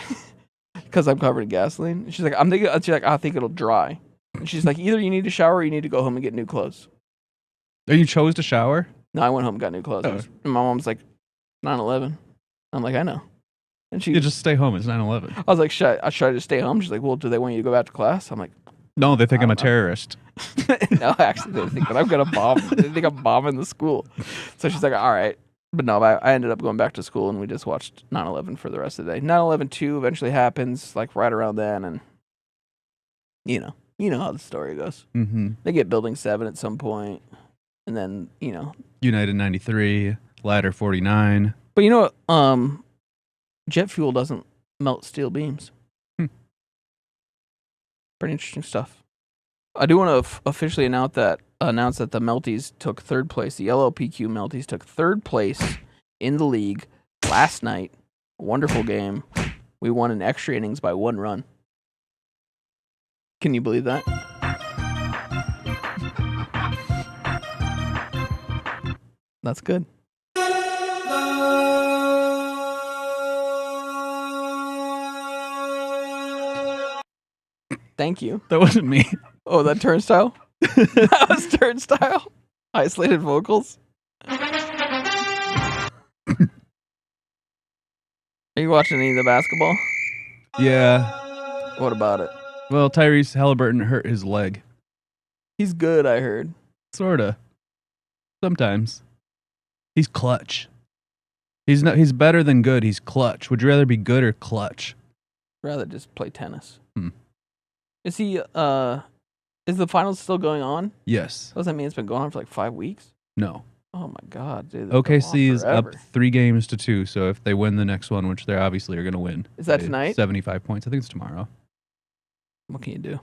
because I'm covered in gasoline. And she's like, "I think it'll dry." And she's like, "Either you need to shower or you need to go home and get new clothes." Oh, you chose to shower? No, I went home and got new clothes. Oh. And my mom's like, 9/11. I'm like, I know. And she, you just stay home. It's 9/11. I was like, should I just stay home? She's like, well, do they want you to go back to class? I'm like, no, they think I'm a terrorist. No, actually, they think that I'm gonna bomb. They think I'm bombing the school. So she's like, all right. But no, I ended up going back to school and we just watched 9/11 for the rest of the day. 9/11-2 eventually happens, like right around then, and you know how the story goes. Mm-hmm. They get Building 7 at some point, and then United 93, Ladder 49. But you know what? Jet fuel doesn't melt steel beams. Pretty interesting stuff. I do want to officially announce that the Melties took third place. The LLPQ Melties took third place in the league last night. Wonderful game. We won in extra innings by 1 run. Can you believe that? That's good. Thank you. That wasn't me. Oh, that turnstile? That was turnstile. Isolated vocals. Are you watching any of the basketball? Yeah. What about it? Well, Tyrese Halliburton hurt his leg. He's good, I heard. Sorta. Sometimes. He's clutch. He's better than good. He's clutch. Would you rather be good or clutch? Rather just play tennis. Is he is the finals still going on? Yes. What does that mean? It's been going on for like 5 weeks? No. Oh my god, dude. they've been OKC on is forever. up 3-2, so if they win the next one, which they obviously are going to win. Is that by tonight? 75 points. I think it's tomorrow. What can you do?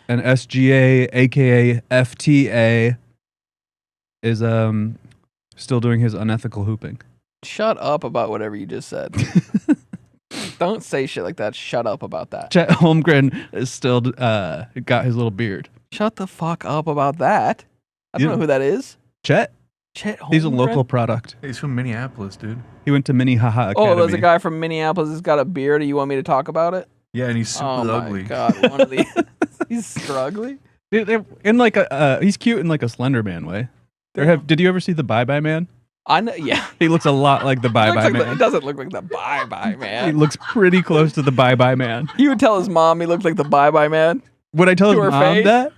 And SGA, aka FTA, is still doing his unethical hooping. Shut up about whatever you just said. Don't say shit like that. Shut up about that. Chet Holmgren is still got his little beard. Shut the fuck up about that. I don't know who that is. Chet? Chet Holmgren? He's a local product. He's from Minneapolis, dude. He went to Minnehaha Academy. Oh, there's a guy from Minneapolis that's got a beard. You want me to talk about it? Yeah, and he's super ugly. Oh my god, one of these. He's struggling. In like a, he's cute in like a Slender Man way. Did you ever see the Bye Bye Man? I know. Yeah, he looks a lot like the Bye Bye Man. It doesn't look like the Bye Bye Man. He looks pretty close to the Bye Bye Man. He would tell his mom he looked like the Bye Bye Man. Would I tell his To her mom face? that?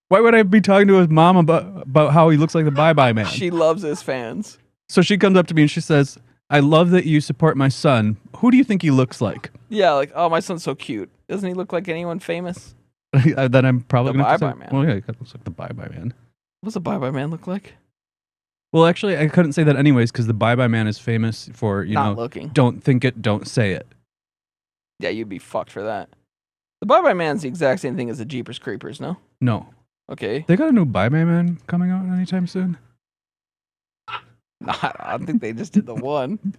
Why would I be talking to his mom about how he looks like the Bye Bye Man? She loves his fans. So she comes up to me and she says, "I love that you support my son. Who do you think he looks like?" Yeah, like, oh, my son's so cute. Doesn't he look like anyone famous? Then I'm probably The going to say, Bye Bye Man. well, yeah, he looks like the Bye Bye Man. What's a Bye Bye Man look like? Well, actually, I couldn't say that anyways because the Bye Bye Man is famous for, Not looking. Don't think it, don't say it. Yeah, you'd be fucked for that. The Bye Bye Man's the exact same thing as the Jeepers Creepers, no? No. Okay. They got a new Bye Bye Man coming out anytime soon? No, I don't think they just did the one.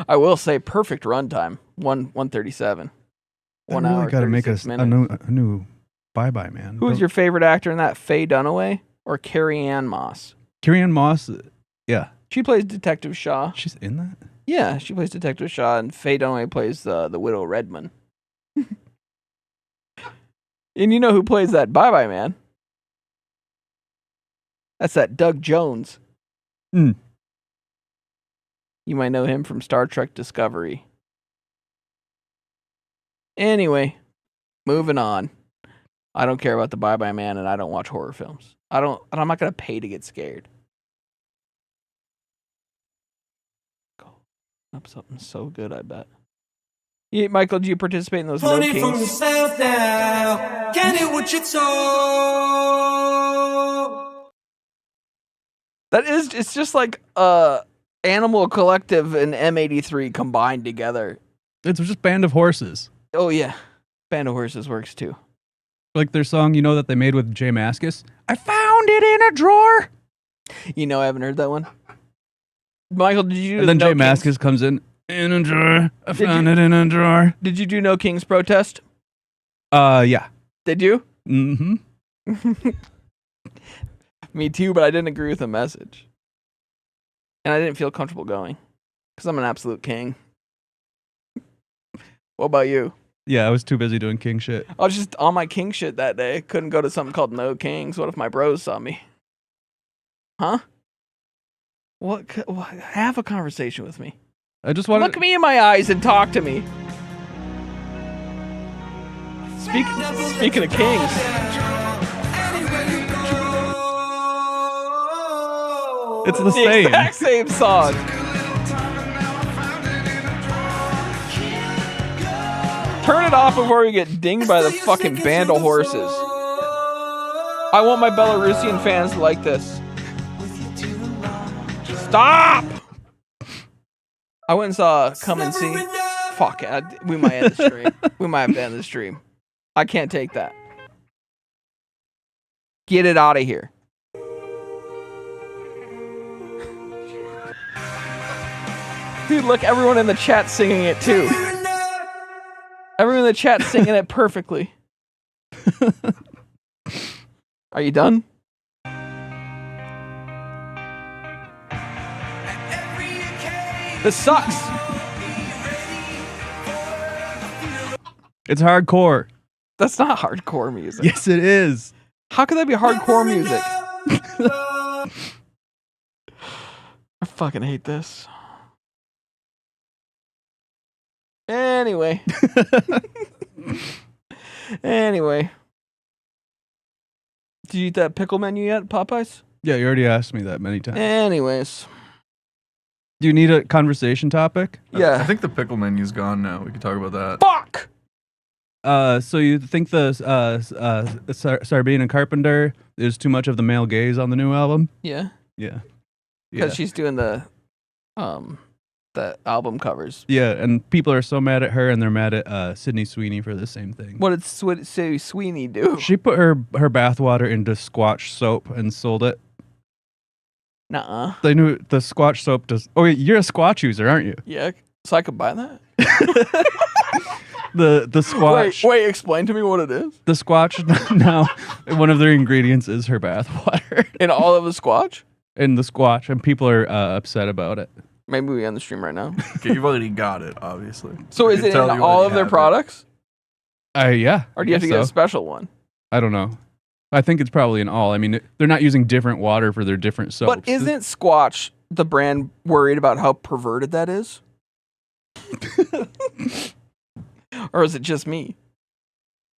I will say perfect runtime. 1:37. 1 hour. Got to make a 36 minutes. new Bye Bye Man. Who's your favorite actor in that? Faye Dunaway or Carrie Ann Moss? Carrie Ann Moss? Yeah. She plays Detective Shaw. She's in that? Yeah, she plays Detective Shaw, and Faye Dunaway plays the Widow Redmond. And you know who plays that Bye Bye Man? That's that Doug Jones. Hmm. You might know him from Star Trek Discovery. Anyway, moving on. I don't care about the Bye Bye Man, and I don't watch horror films. I'm not gonna pay to get scared. Go up something so good, I bet. Yeah, Michael, do you participate in those No Funny from Kings? yourself now. Get it what you told. It's just like Animal Collective and M83 combined together. It's just Band of Horses. Oh yeah, Band of Horses works too. Like their song, that they made with Jay Mascis? I found it in a drawer. I haven't heard that one. Michael, did you do And then No Jay Kings? Mascis comes in a drawer. I found it in a drawer. Did you do No Kings Protest? Yeah. Did you? Mm-hmm. Me too, but I didn't agree with the message. And I didn't feel comfortable going. Because I'm an absolute king. What about you? Yeah, I was too busy doing king shit. I was just on my king shit that day. Couldn't go to something called No Kings. What if my bros saw me? Huh? What? Have a conversation with me. I just wanted... Look me in my eyes and talk to me. Speaking of kings. It's the same. Exact same song. Turn it off before we get dinged by the fucking Band of Horses. I want my Belarusian fans to like this. Stop! I went and saw Come and See. Fuck, we might end the stream. We might have to end the stream. I can't take that. Get it out of here. Dude, look, everyone in the chat singing it too. Everyone in the chat singing it perfectly. Are you done? This sucks. It's hardcore. That's not hardcore music. Yes, it is. How could that be hardcore music? I fucking hate this. Anyway. Anyway. Did you eat that pickle menu yet, Popeyes? Yeah, you already asked me that many times. Anyways. Do you need a conversation topic? Yeah. I think the pickle menu's gone now. We can talk about that. Fuck! So you think the Sarbine and Carpenter is too much of the male gaze on the new album? Yeah. Yeah. Because she's doing the album covers. Yeah, and people are so mad at her, and they're mad at Sydney Sweeney for the same thing. What did Sweeney do? She put her bathwater into Squatch soap and sold it. Nuh-uh. They knew the Squatch soap does. Oh, wait, you're a Squatch user, aren't you? Yeah, so I could buy that? The Squatch. Wait, explain to me what it is. The Squatch, now, one of their ingredients is her bathwater. In all of the Squatch? In the Squatch, and people are upset about it. Maybe we on the stream right now. Okay, you've already got it, obviously. So is it in all of their products? Yeah. Or do you have to get a special one? I don't know. I think it's probably in all. I mean, they're not using different water for their different soaps. But isn't Squatch, the brand, worried about how perverted that is? Or is it just me?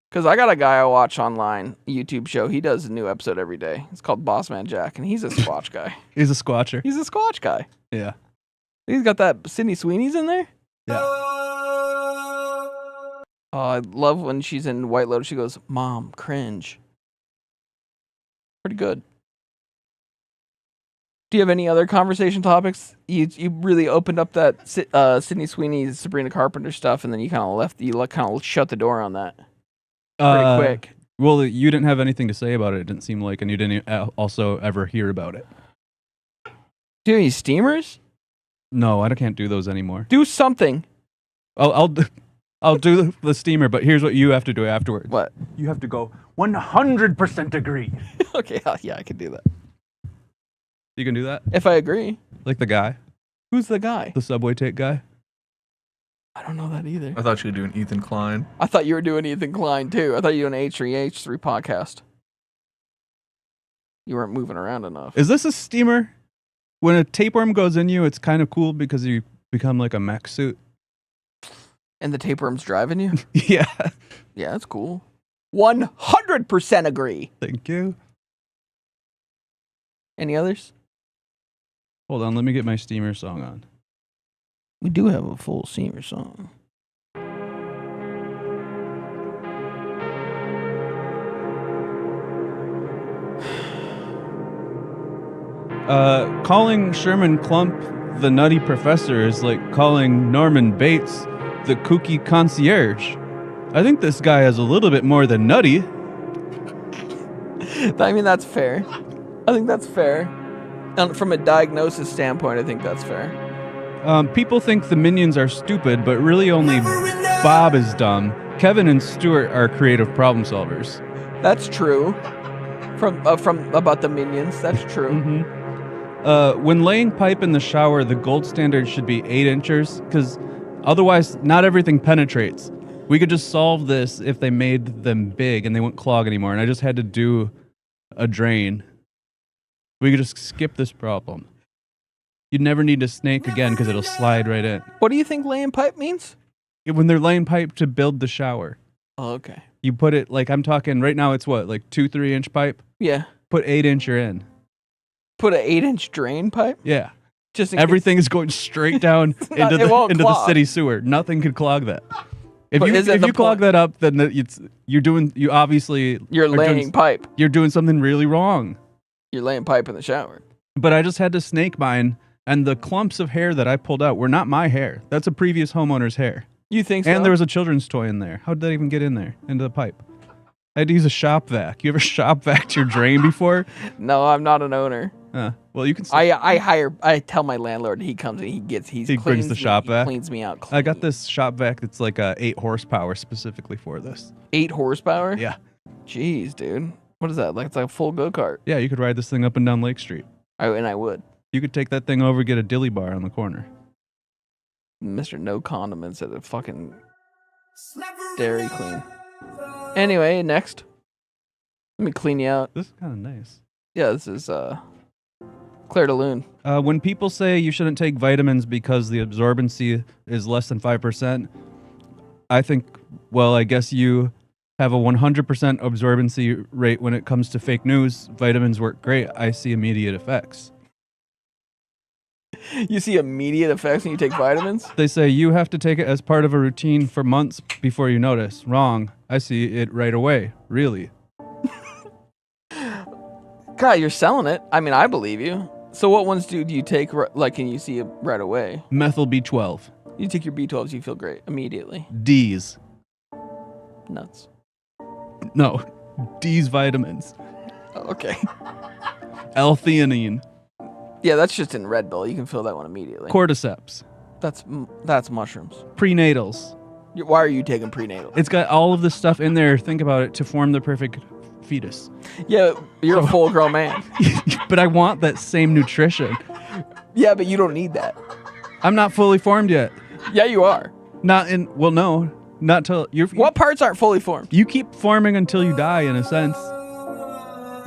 Because I got a guy I watch online, a YouTube show. He does a new episode every day. It's called Bossman Jack, and he's a Squatch guy. He's a Squatcher. He's a Squatch guy. Yeah. He's got that Sydney Sweeney's in there? Yeah. Oh, I love when she's in White Lotus. She goes, "Mom, cringe." Pretty good. Do you have any other conversation topics? You really opened up that Sydney Sweeney, Sabrina Carpenter stuff, and then you kind of shut the door on that pretty quick. Well, you didn't have anything to say about it. It didn't seem like, and you didn't also ever hear about it. Do you have any steamers? No, I can't do those anymore. Do something. I'll do the steamer, but here's what you have to do afterwards. What? You have to go 100% agree. Okay, yeah, I can do that. You can do that? If I agree. Like the guy? Who's the guy? The subway take guy? I don't know that either. I thought you were doing Ethan Klein. I thought you were doing Ethan Klein too. I thought you were doing H3H3 podcast. You weren't moving around enough. Is this a steamer? When a tapeworm goes in you, it's kind of cool because you become like a mech suit. And the tapeworm's driving you? Yeah. Yeah, that's cool. 100% agree. Thank you. Any others? Hold on, let me get my steamer song on. We do have a full steamer song. Calling Sherman Klump the nutty professor is like calling Norman Bates the kooky concierge. I think this guy has a little bit more than nutty. I mean, that's fair. I think that's fair. And from a diagnosis standpoint, I think that's fair. People think the Minions are stupid, but really only Bob is dumb. Kevin and Stuart are creative problem solvers. That's true. From about the Minions, that's true. Mm-hmm. When laying pipe in the shower, the gold standard should be 8 inches, because otherwise not everything penetrates. We could just solve this if they made them big and they wouldn't clog anymore, and I just had to do a drain. We could just skip this problem. You'd never need to snake again because it'll slide right in. What do you think laying pipe means? When they're laying pipe to build the shower. Oh, okay. You put it, like I'm talking, right now it's what, like 2-3 inch pipe? Yeah. Put 8-incher in. Put an 8-inch drain pipe? Yeah. Just everything is going straight down into the city sewer. Nothing could clog that. If you clog that up, then you're obviously laying pipe. You're doing something really wrong. You're laying pipe in the shower. But I just had to snake mine, and the clumps of hair that I pulled out were not my hair. That's a previous homeowner's hair. You think so? And there was a children's toy in there. How did that even get in there into the pipe? I had to use a shop vac. You ever shop vac your drain before? No, I'm not an owner. Well, you can. I tell my landlord he comes and he brings the shop vac. Cleans me out. Clean. I got this shop vac that's like 8 horsepower specifically for this. 8 horsepower? Yeah. Jeez, dude. What is that? Like it's like a full go-kart. Yeah, you could ride this thing up and down Lake Street. I would. You could take that thing over, get a dilly bar on the corner. Mr. No Condiments at a fucking Dairy Queen. Anyway, next. Let me clean you out. This is kind of nice. Yeah, this is Claire de Lune. When people say you shouldn't take vitamins because the absorbency is less than 5%, I think, well, I guess you have a 100% absorbency rate when it comes to fake news. Vitamins work great. I see immediate effects. You see immediate effects when you take vitamins? They say you have to take it as part of a routine for months before you notice. Wrong. I see it right away. Really. God, you're selling it. I mean, I believe you. So what ones do you take, like, and you see it right away? Methyl B12. You take your B12s, you feel great immediately. D's. Nuts. No. D's vitamins. Oh, okay. L-theanine. Yeah, that's just in Red Bull. You can feel that one immediately. Cordyceps. That's mushrooms. Prenatals. Why are you taking prenatal? It's got all of this stuff in there, think about it, to form the perfect fetus. Yeah, you're a full-grown man. But I want that same nutrition. Yeah, but you don't need that. I'm not fully formed yet. Yeah, you are. Not till you're... What parts aren't fully formed? You keep forming until you die, in a sense.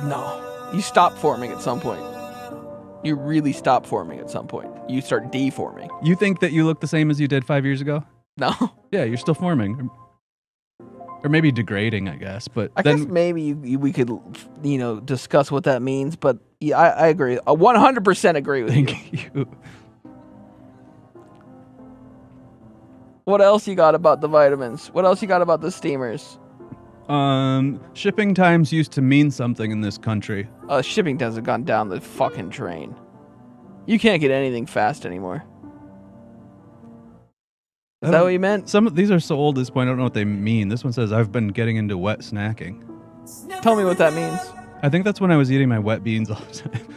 No. You stop forming at some point. You really stop forming at some point. You start deforming. You think that you look the same as you did 5 years ago? No. Yeah, you're still forming. Or maybe degrading, I guess. But I guess maybe we could, discuss what that means. But yeah, I agree. I 100% agree with you. Thank you. What else you got about the vitamins? What else you got about the steamers? Shipping times used to mean something in this country. Shipping times have gone down the fucking drain. You can't get anything fast anymore. Is that what you meant? Some of these are so old at this point, I don't know what they mean. This one says, I've been getting into wet snacking. Tell me what that means. I think that's when I was eating my wet beans all the time.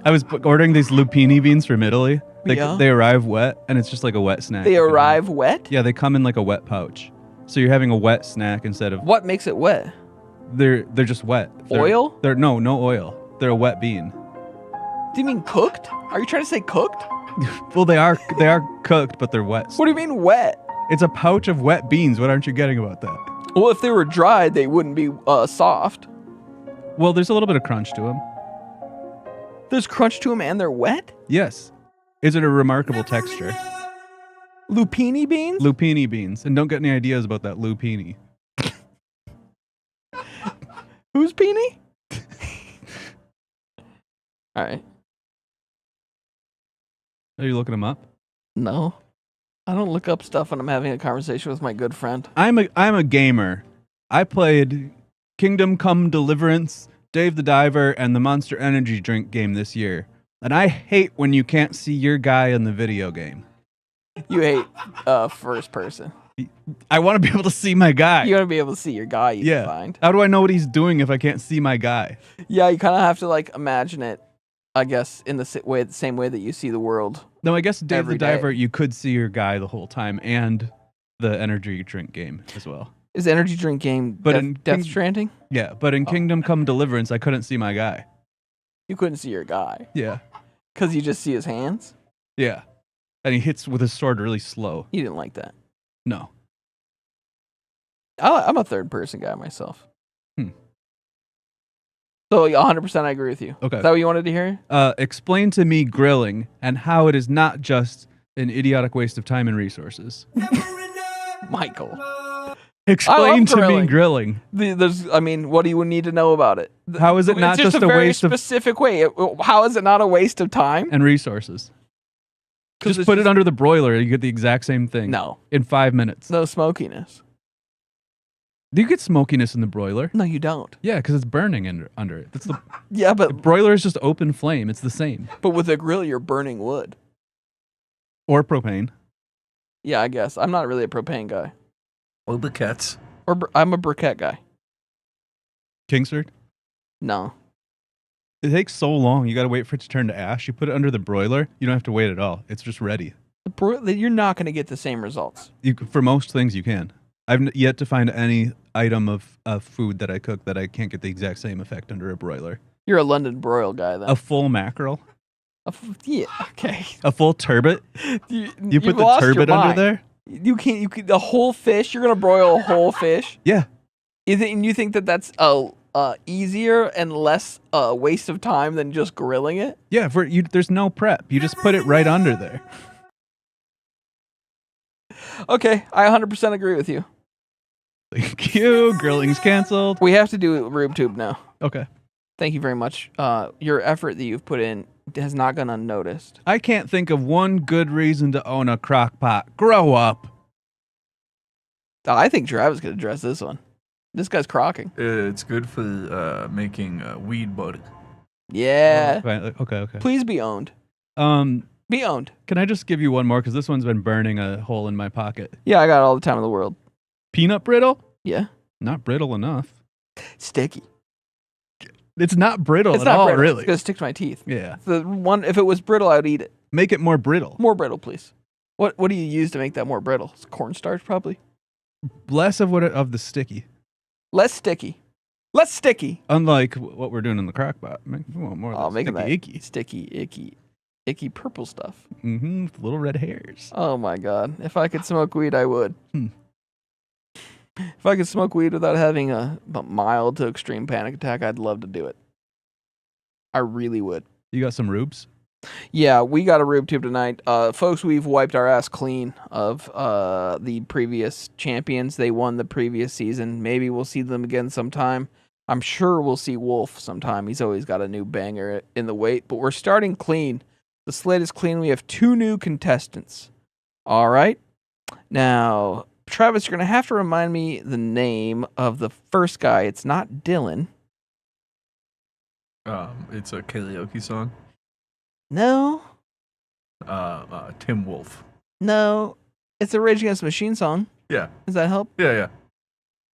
I was ordering these lupini beans from Italy. They arrive wet, and it's just like a wet snack. They arrive wet? Yeah, they come in like a wet pouch. So you're having a wet snack instead of... What makes it wet? They're just wet. Oil? No oil. They're a wet bean. Do you mean cooked? Are you trying to say cooked? Well, they are cooked, but they're wet. What do you mean wet? It's a pouch of wet beans. What aren't you getting about that? Well, if they were dried, they wouldn't be soft. Well, there's a little bit of crunch to them. There's crunch to them and they're wet? Yes. Is it a remarkable texture? Lupini beans? Lupini beans. And don't get any ideas about that lupini. Who's Peony? All right. Are you looking them up? No. I don't look up stuff when I'm having a conversation with my good friend. I'm a gamer. I played Kingdom Come Deliverance, Dave the Diver, and the Monster Energy drink game this year. And I hate when you can't see your guy in the video game. You hate first person. I want to be able to see my guy. You want to be able to see your guy you find. How do I know what he's doing if I can't see my guy? Yeah, you kind of have to like imagine it, I guess, in the same way that you see the world. No, I guess Dave the Diver, you could see your guy the whole time, and the energy drink game as well. Is the energy drink game Death Stranding? Yeah, but in Kingdom Come Deliverance, I couldn't see my guy. You couldn't see your guy? Yeah. Because you just see his hands? Yeah. And he hits with his sword really slow. You didn't like that? No. I'm a third person guy myself. So 100% I agree with you. Okay. Is that what you wanted to hear? Explain to me grilling and how it is not just an idiotic waste of time and resources. Michael. Explain to me grilling. What do you need to know about it? How is it not just a waste of... specific way. How is it not a waste of time? And resources. Just put it under the broiler, you get the exact same thing. No. In 5 minutes. No smokiness. Do you get smokiness in the broiler? No, you don't. Yeah, because it's burning under it. That's the yeah, but the broiler is just open flame. It's the same. But with a grill, you're burning wood. Or propane. Yeah, I guess. I'm not really a propane guy. Or briquettes. I'm a briquette guy. Kingsford? No. It takes so long. You got to wait for it to turn to ash. You put it under the broiler. You don't have to wait at all. It's just ready. You're not going to get the same results. For most things, you can. I've yet to find any item of food that I cook that I can't get the exact same effect under a broiler. You're a London broil guy, then. A full mackerel? Yeah, okay. A full turbot? You put the turbot under there? You can't. The whole fish. You're gonna broil a whole fish? Yeah. You think that that's easier and less waste of time than just grilling it? Yeah, there's no prep. You just put it right under there. Okay, I 100% agree with you. Thank you. Grilling's canceled. We have to do RubeTube now. Okay. Thank you very much. Your effort that you've put in has not gone unnoticed. I can't think of one good reason to own a crock pot. Grow up. I think Travis could address this one. This guy's crocking. It's good for making weed butter. Yeah. Okay. Please be owned. Be owned. Can I just give you one more? Because this one's been burning a hole in my pocket. Yeah, I got all the time in the world. Peanut brittle? Yeah. Not brittle enough. Sticky. It's not brittle It's at not all, brittle. really. It's gonna stick to my teeth. Yeah. If it was brittle, I'd eat it. Make it more brittle. More brittle, please. What do you use to make that more brittle? It's cornstarch, probably. Less of the sticky. Less sticky. Less sticky. Unlike what we're doing in the crock pot. We want more of make sticky, it icky. Sticky, icky purple stuff. Mm-hmm. With little red hairs. Oh my God. If I could smoke weed, I would. If I could smoke weed without having a mild to extreme panic attack, I'd love to do it. I really would. You got some rubes? Yeah, we got a RubeTube tonight. Folks, we've wiped our ass clean of the previous champions. They won the previous season. Maybe we'll see them again sometime. I'm sure we'll see Wolf sometime. He's always got a new banger in the wait. But we're starting clean. The slate is clean. We have 2 new contestants. All right. Now, Travis, you're going to have to remind me the name of the first guy. It's not Dylan. It's a karaoke song. No. Tim Wolf. No. It's a Rage Against the Machine song. Yeah. Does that help? Yeah.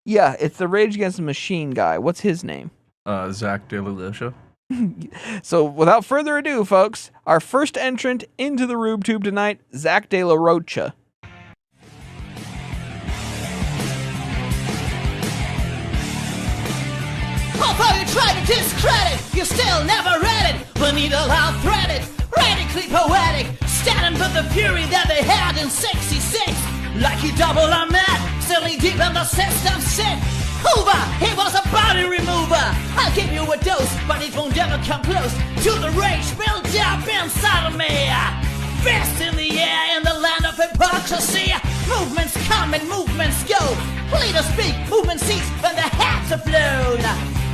Yeah, it's the Rage Against the Machine guy. What's his name? Zach De La Rocha. So, without further ado, folks, our first entrant into the RubeTube tonight, Zach De La Rocha. Although you try to discredit, you still never read it. The needle out-threaded, radically poetic, standing for the fury that they had in 66. Like you double on that, still deep in the system sit. Hoover, he was a body remover. I'll give you a dose, but it won't ever come close to the rage built up inside of me. Fist in the air in the land of hypocrisy. Movements come and movements go. Leaders speak, movement cease when the hats are blown.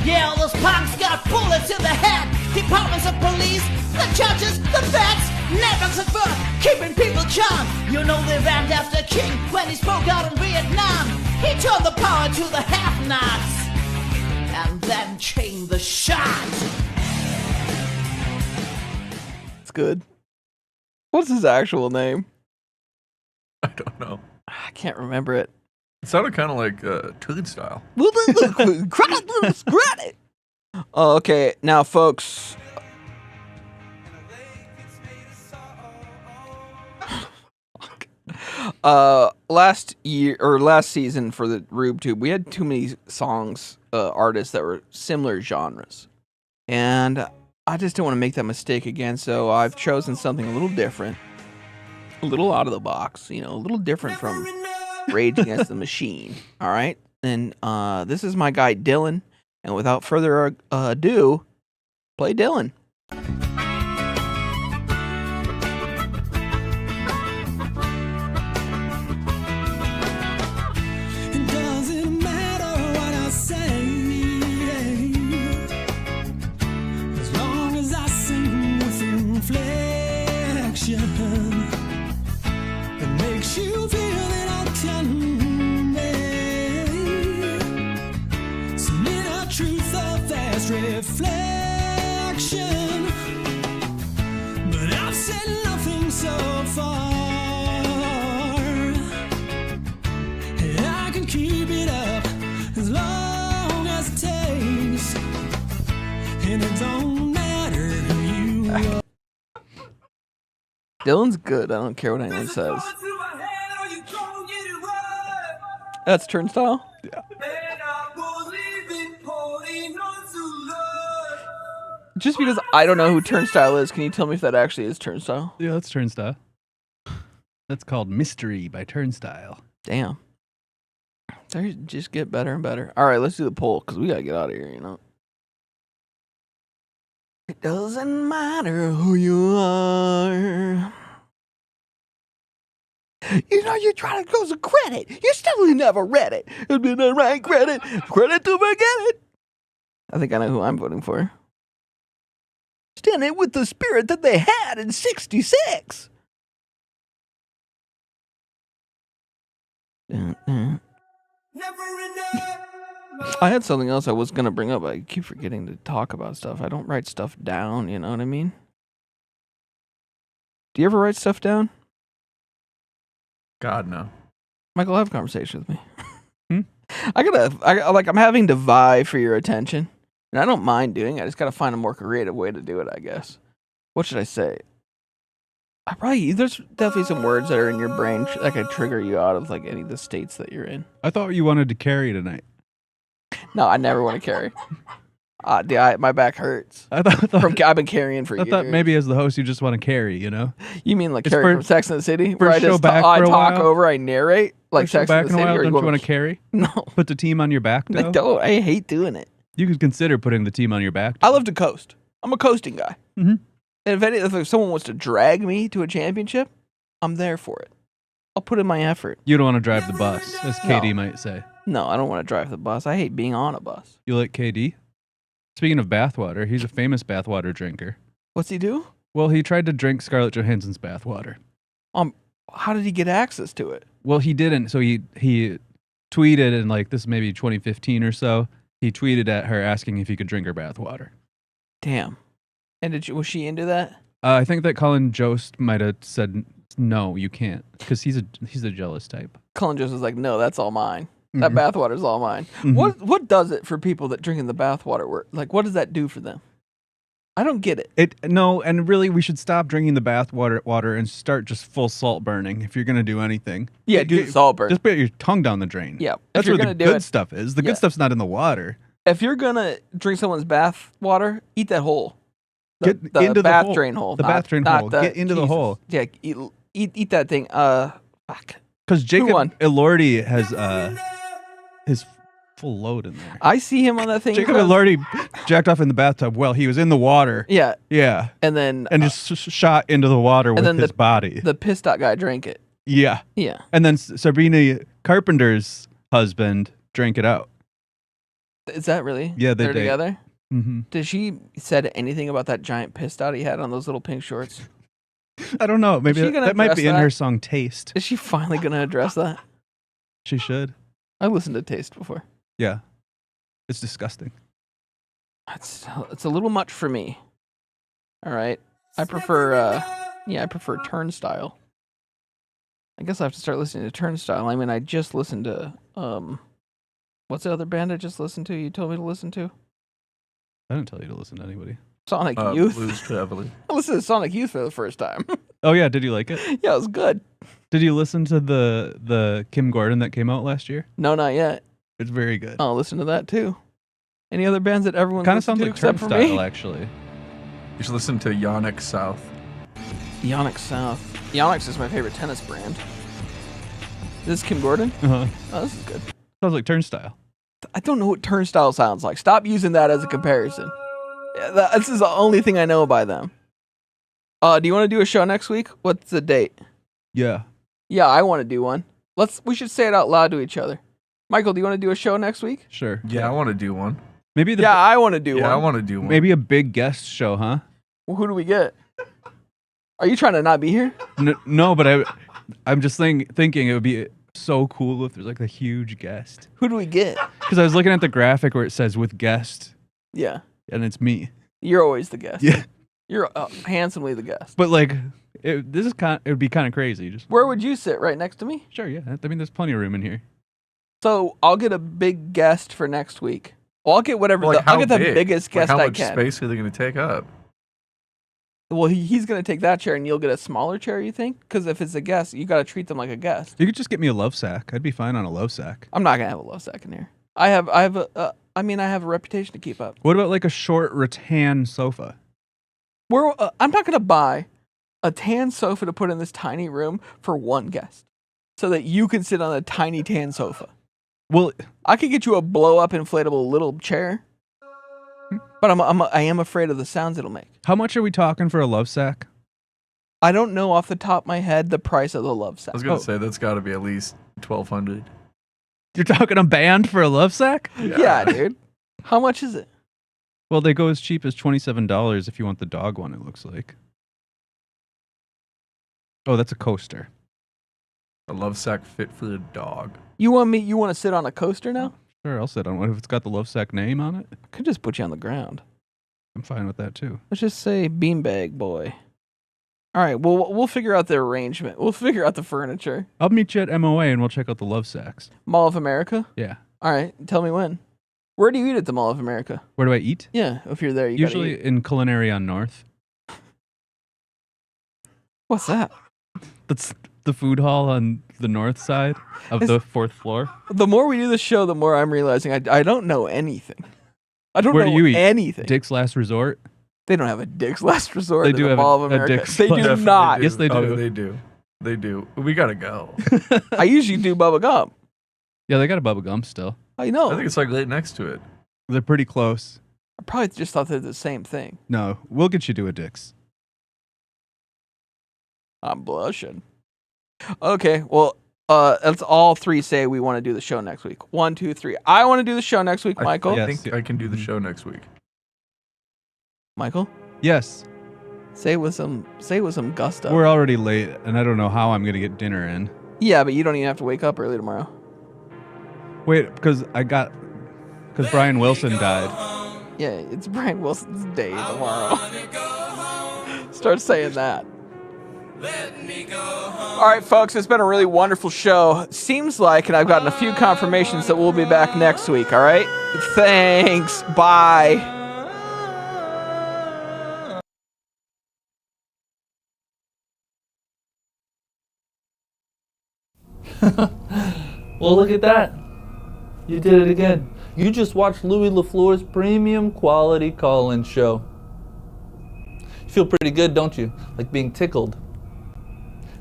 Yeah, all those punks got bullets in the head. Departments of police, the judges, the vets, never convert, keeping people calm. You know they ran after King when he spoke out in Vietnam. He turned the power to the have-nots and then chained the shot. It's good. What's his actual name? I don't know. I can't remember it. It sounded kind of like Turnstile. Okay, now folks. Last season for the RubeTube, we had too many songs, artists that were similar genres. And I just don't want to make that mistake again, so I've chosen something a little different. A little out of the box, a little different from Rage Against the Machine. All right? And this is my guy Dylan. And without further ado, play Dylan. It doesn't matter what I say, as long as I sing with inflection. It makes you feel that I can make some inner truth of fast reflection. But I've said nothing so far. And I can keep it up as long as it takes. And it don't matter who you are. Dylan's good. I don't care what anyone says. That's Turnstile? Yeah. Just because I don't know who Turnstile is, can you tell me if that actually is Turnstile? Yeah, that's Turnstile. That's called Mystery by Turnstile. Damn. They just get better and better. All right, let's do the poll because we got to get out of here, you know. It doesn't matter who you are. You know, you're trying to go some credit. You still never read it. It'd be the right credit. Credit to forget it. I think I know who I'm voting for. Standing with the spirit that they had in 66. I had something else I was going to bring up. I keep forgetting to talk about stuff. I don't write stuff down, you know what I mean? Do you ever write stuff down? God, no. Michael, have a conversation with me. I'm having to vie for your attention. And I don't mind doing it. I just got to find a more creative way to do it, I guess. What should I say? There's definitely some words that are in your brain that could trigger you out of like any of the states that you're in. I thought you wanted to carry tonight. No, I never want to carry. My back hurts. I've been carrying for years. I thought maybe as the host you just want to carry, you know? You mean like carry from Sex and the City? Where I just I narrate like Sex and the City? Don't you want to carry? No. Put the team on your back, though? I hate doing it. You could consider putting the team on your back. I love to coast. I'm a coasting guy. Mm-hmm. And if someone wants to drag me to a championship, I'm there for it. I'll put in my effort. You don't want to drive the bus, as KD might say. No, I don't want to drive the bus. I hate being on a bus. You like KD? Speaking of bathwater, he's a famous bathwater drinker. What's he do? Well, he tried to drink Scarlett Johansson's bathwater. How did he get access to it? Well, he didn't. So he tweeted in like this maybe 2015 or so. He tweeted at her asking if he could drink her bathwater. Damn. And was she into that? I think that Colin Jost might have said no, you can't, because he's a jealous type. Colin Jost was like, no, that's all mine. That bathwater's all mine. Mm-hmm. What does it for people that drinking the bathwater work? Like, what does that do for them? I don't get it. No, and really, we should stop drinking the bathwater and start just full salt burning if you're gonna do anything. Yeah, do the salt burn. Just put your tongue down the drain. Yeah, that's where the good stuff is. The good stuff's not in the water. If you're gonna drink someone's bath water, eat that hole. Get into the bath hole. drain hole. The bath drain hole. Get into the hole. Yeah, eat that thing. Fuck. Because Jacob Elordi has his full load in there. I see him on that thing. Jacob Elordi jacked off in the bathtub. Well, he was in the water. Yeah. Yeah. And then just shot into the water with his body. The pissed out guy drank it. Yeah. Yeah. And then Sabrina Carpenter's husband drank it out. Is that really? Yeah, they're together. Mm-hmm. Did she said anything about that giant pissed out he had on those little pink shorts? I don't know. Maybe that might be in her song Taste. Is she finally going to address that? She should. I listened to Taste before. Yeah. It's disgusting. It's a little much for me. All right. I prefer Turnstile. I guess I have to start listening to Turnstile. I mean, I just listened to what's the other band I just listened to? You told me to listen to? I didn't tell you to listen to anybody. Sonic Youth. Blues Traveling. I listened to Sonic Youth for the first time. Oh yeah, did you like it? Yeah, it was good. Did you listen to the Kim Gordon that came out last year? No, not yet. It's very good. I'll listen to that too. Any other bands that everyone kind of sounds like except for Turnstile, me? actually. You should listen to Yonex South. Yonex South. Yonex is my favorite tennis brand. This is Kim Gordon? Uh-huh. Oh, this is good. Sounds like Turnstile. I don't know what Turnstile sounds like. Stop using that as a comparison. This is the only thing I know by them. Do you want to do a show next week? What's the date? Yeah. Yeah, I want to do one. We should say it out loud to each other. Michael, do you want to do a show next week? Sure. Yeah, I want to do one. Maybe I want to do one. Yeah, I want to do one. Maybe a big guest show, huh? Well, who do we get? Are you trying to not be here? No, but I'm just thinking it would be so cool if there's like a huge guest. Who do we get? Because I was looking at the graphic where it says with guest. Yeah. And it's me. You're always the guest. Yeah. You're handsomely the guest. But like, it would be kind of crazy. Just where would you sit? Right next to me? Sure. Yeah. I mean, there's plenty of room in here. So I'll get a big guest for next week. Well, I'll get whatever. I'll get the biggest guest I can. How much space are they going to take up? Well, he's going to take that chair, and you'll get a smaller chair. You think? Because if it's a guest, you got to treat them like a guest. You could just get me a love sack. I'd be fine on a love sack. I'm not going to have a love sack in here. I have a reputation to keep up. What about like a short rattan sofa? I'm not going to buy a tan sofa to put in this tiny room for one guest, so that you can sit on a tiny tan sofa. Well, I could get you a blow-up inflatable little chair, but I am afraid of the sounds it'll make. How much are we talking for a love sack? I don't know off the top of my head the price of the love sack. I was gonna say that's got to be at least $1,200. You're talking a band for a love sack? Yeah, dude. How much is it? Well, they go as cheap as $27 if you want the dog one, it looks like. Oh, that's a coaster. A love sack fit for a dog. You want to sit on a coaster now? Sure, I'll sit on one if it's got the love sack name on it. I could just put you on the ground. I'm fine with that too. Let's just say beanbag boy. All right, well, we'll figure out the arrangement. We'll figure out the furniture. I'll meet you at MOA and we'll check out the love sacks. Mall of America? Yeah. All right, tell me when. Where do you eat at the Mall of America? Where do I eat? Yeah, if you're there, you usually gotta eat. in Culinary on North. What's that? That's the food hall on the north side of the 4th floor. The more we do this show, the more I'm realizing I don't know anything. I don't Where know do you eat? anything. Dick's Last Resort? They don't have a Dick's Last Resort They at do the have Mall of a America. Dick's They do Last- not. Yes, they do. Oh, they do. They do. We gotta go. I usually do Bubba Gum. Yeah, they got a Bubba Gum still. I know. I think it's like right next to it. They're pretty close. I probably just thought they're the same thing. No, we'll get you to a Dick's. I'm blushing. Okay, well, let's all three say we want to do the show next week. 1, 2, 3. I want to do the show next week, Michael. I think I can do the show next week. Michael? Yes. Say with some gusto. We're already late, and I don't know how I'm going to get dinner in. Yeah, but you don't even have to wake up early tomorrow. Wait, because Brian Wilson died. Yeah, it's Brian Wilson's day tomorrow. Start saying that. All right, folks, it's been a really wonderful show. Seems like, and I've gotten a few confirmations that we'll be back next week, all right? Thanks. Bye. Well, look at that. You did it again. You just watched Louis LaFleur's premium quality call-in show. You feel pretty good, don't you? Like being tickled.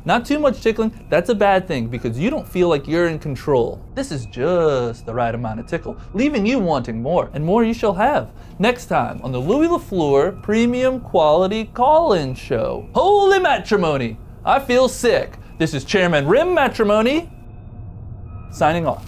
Not too much tickling, that's a bad thing because you don't feel like you're in control. This is just the right amount of tickle, leaving you wanting more, and more you shall have. Next time on the Louis LaFleur premium quality call-in show. Holy matrimony! I feel sick. This is Chairman Rim Matrimony, signing off.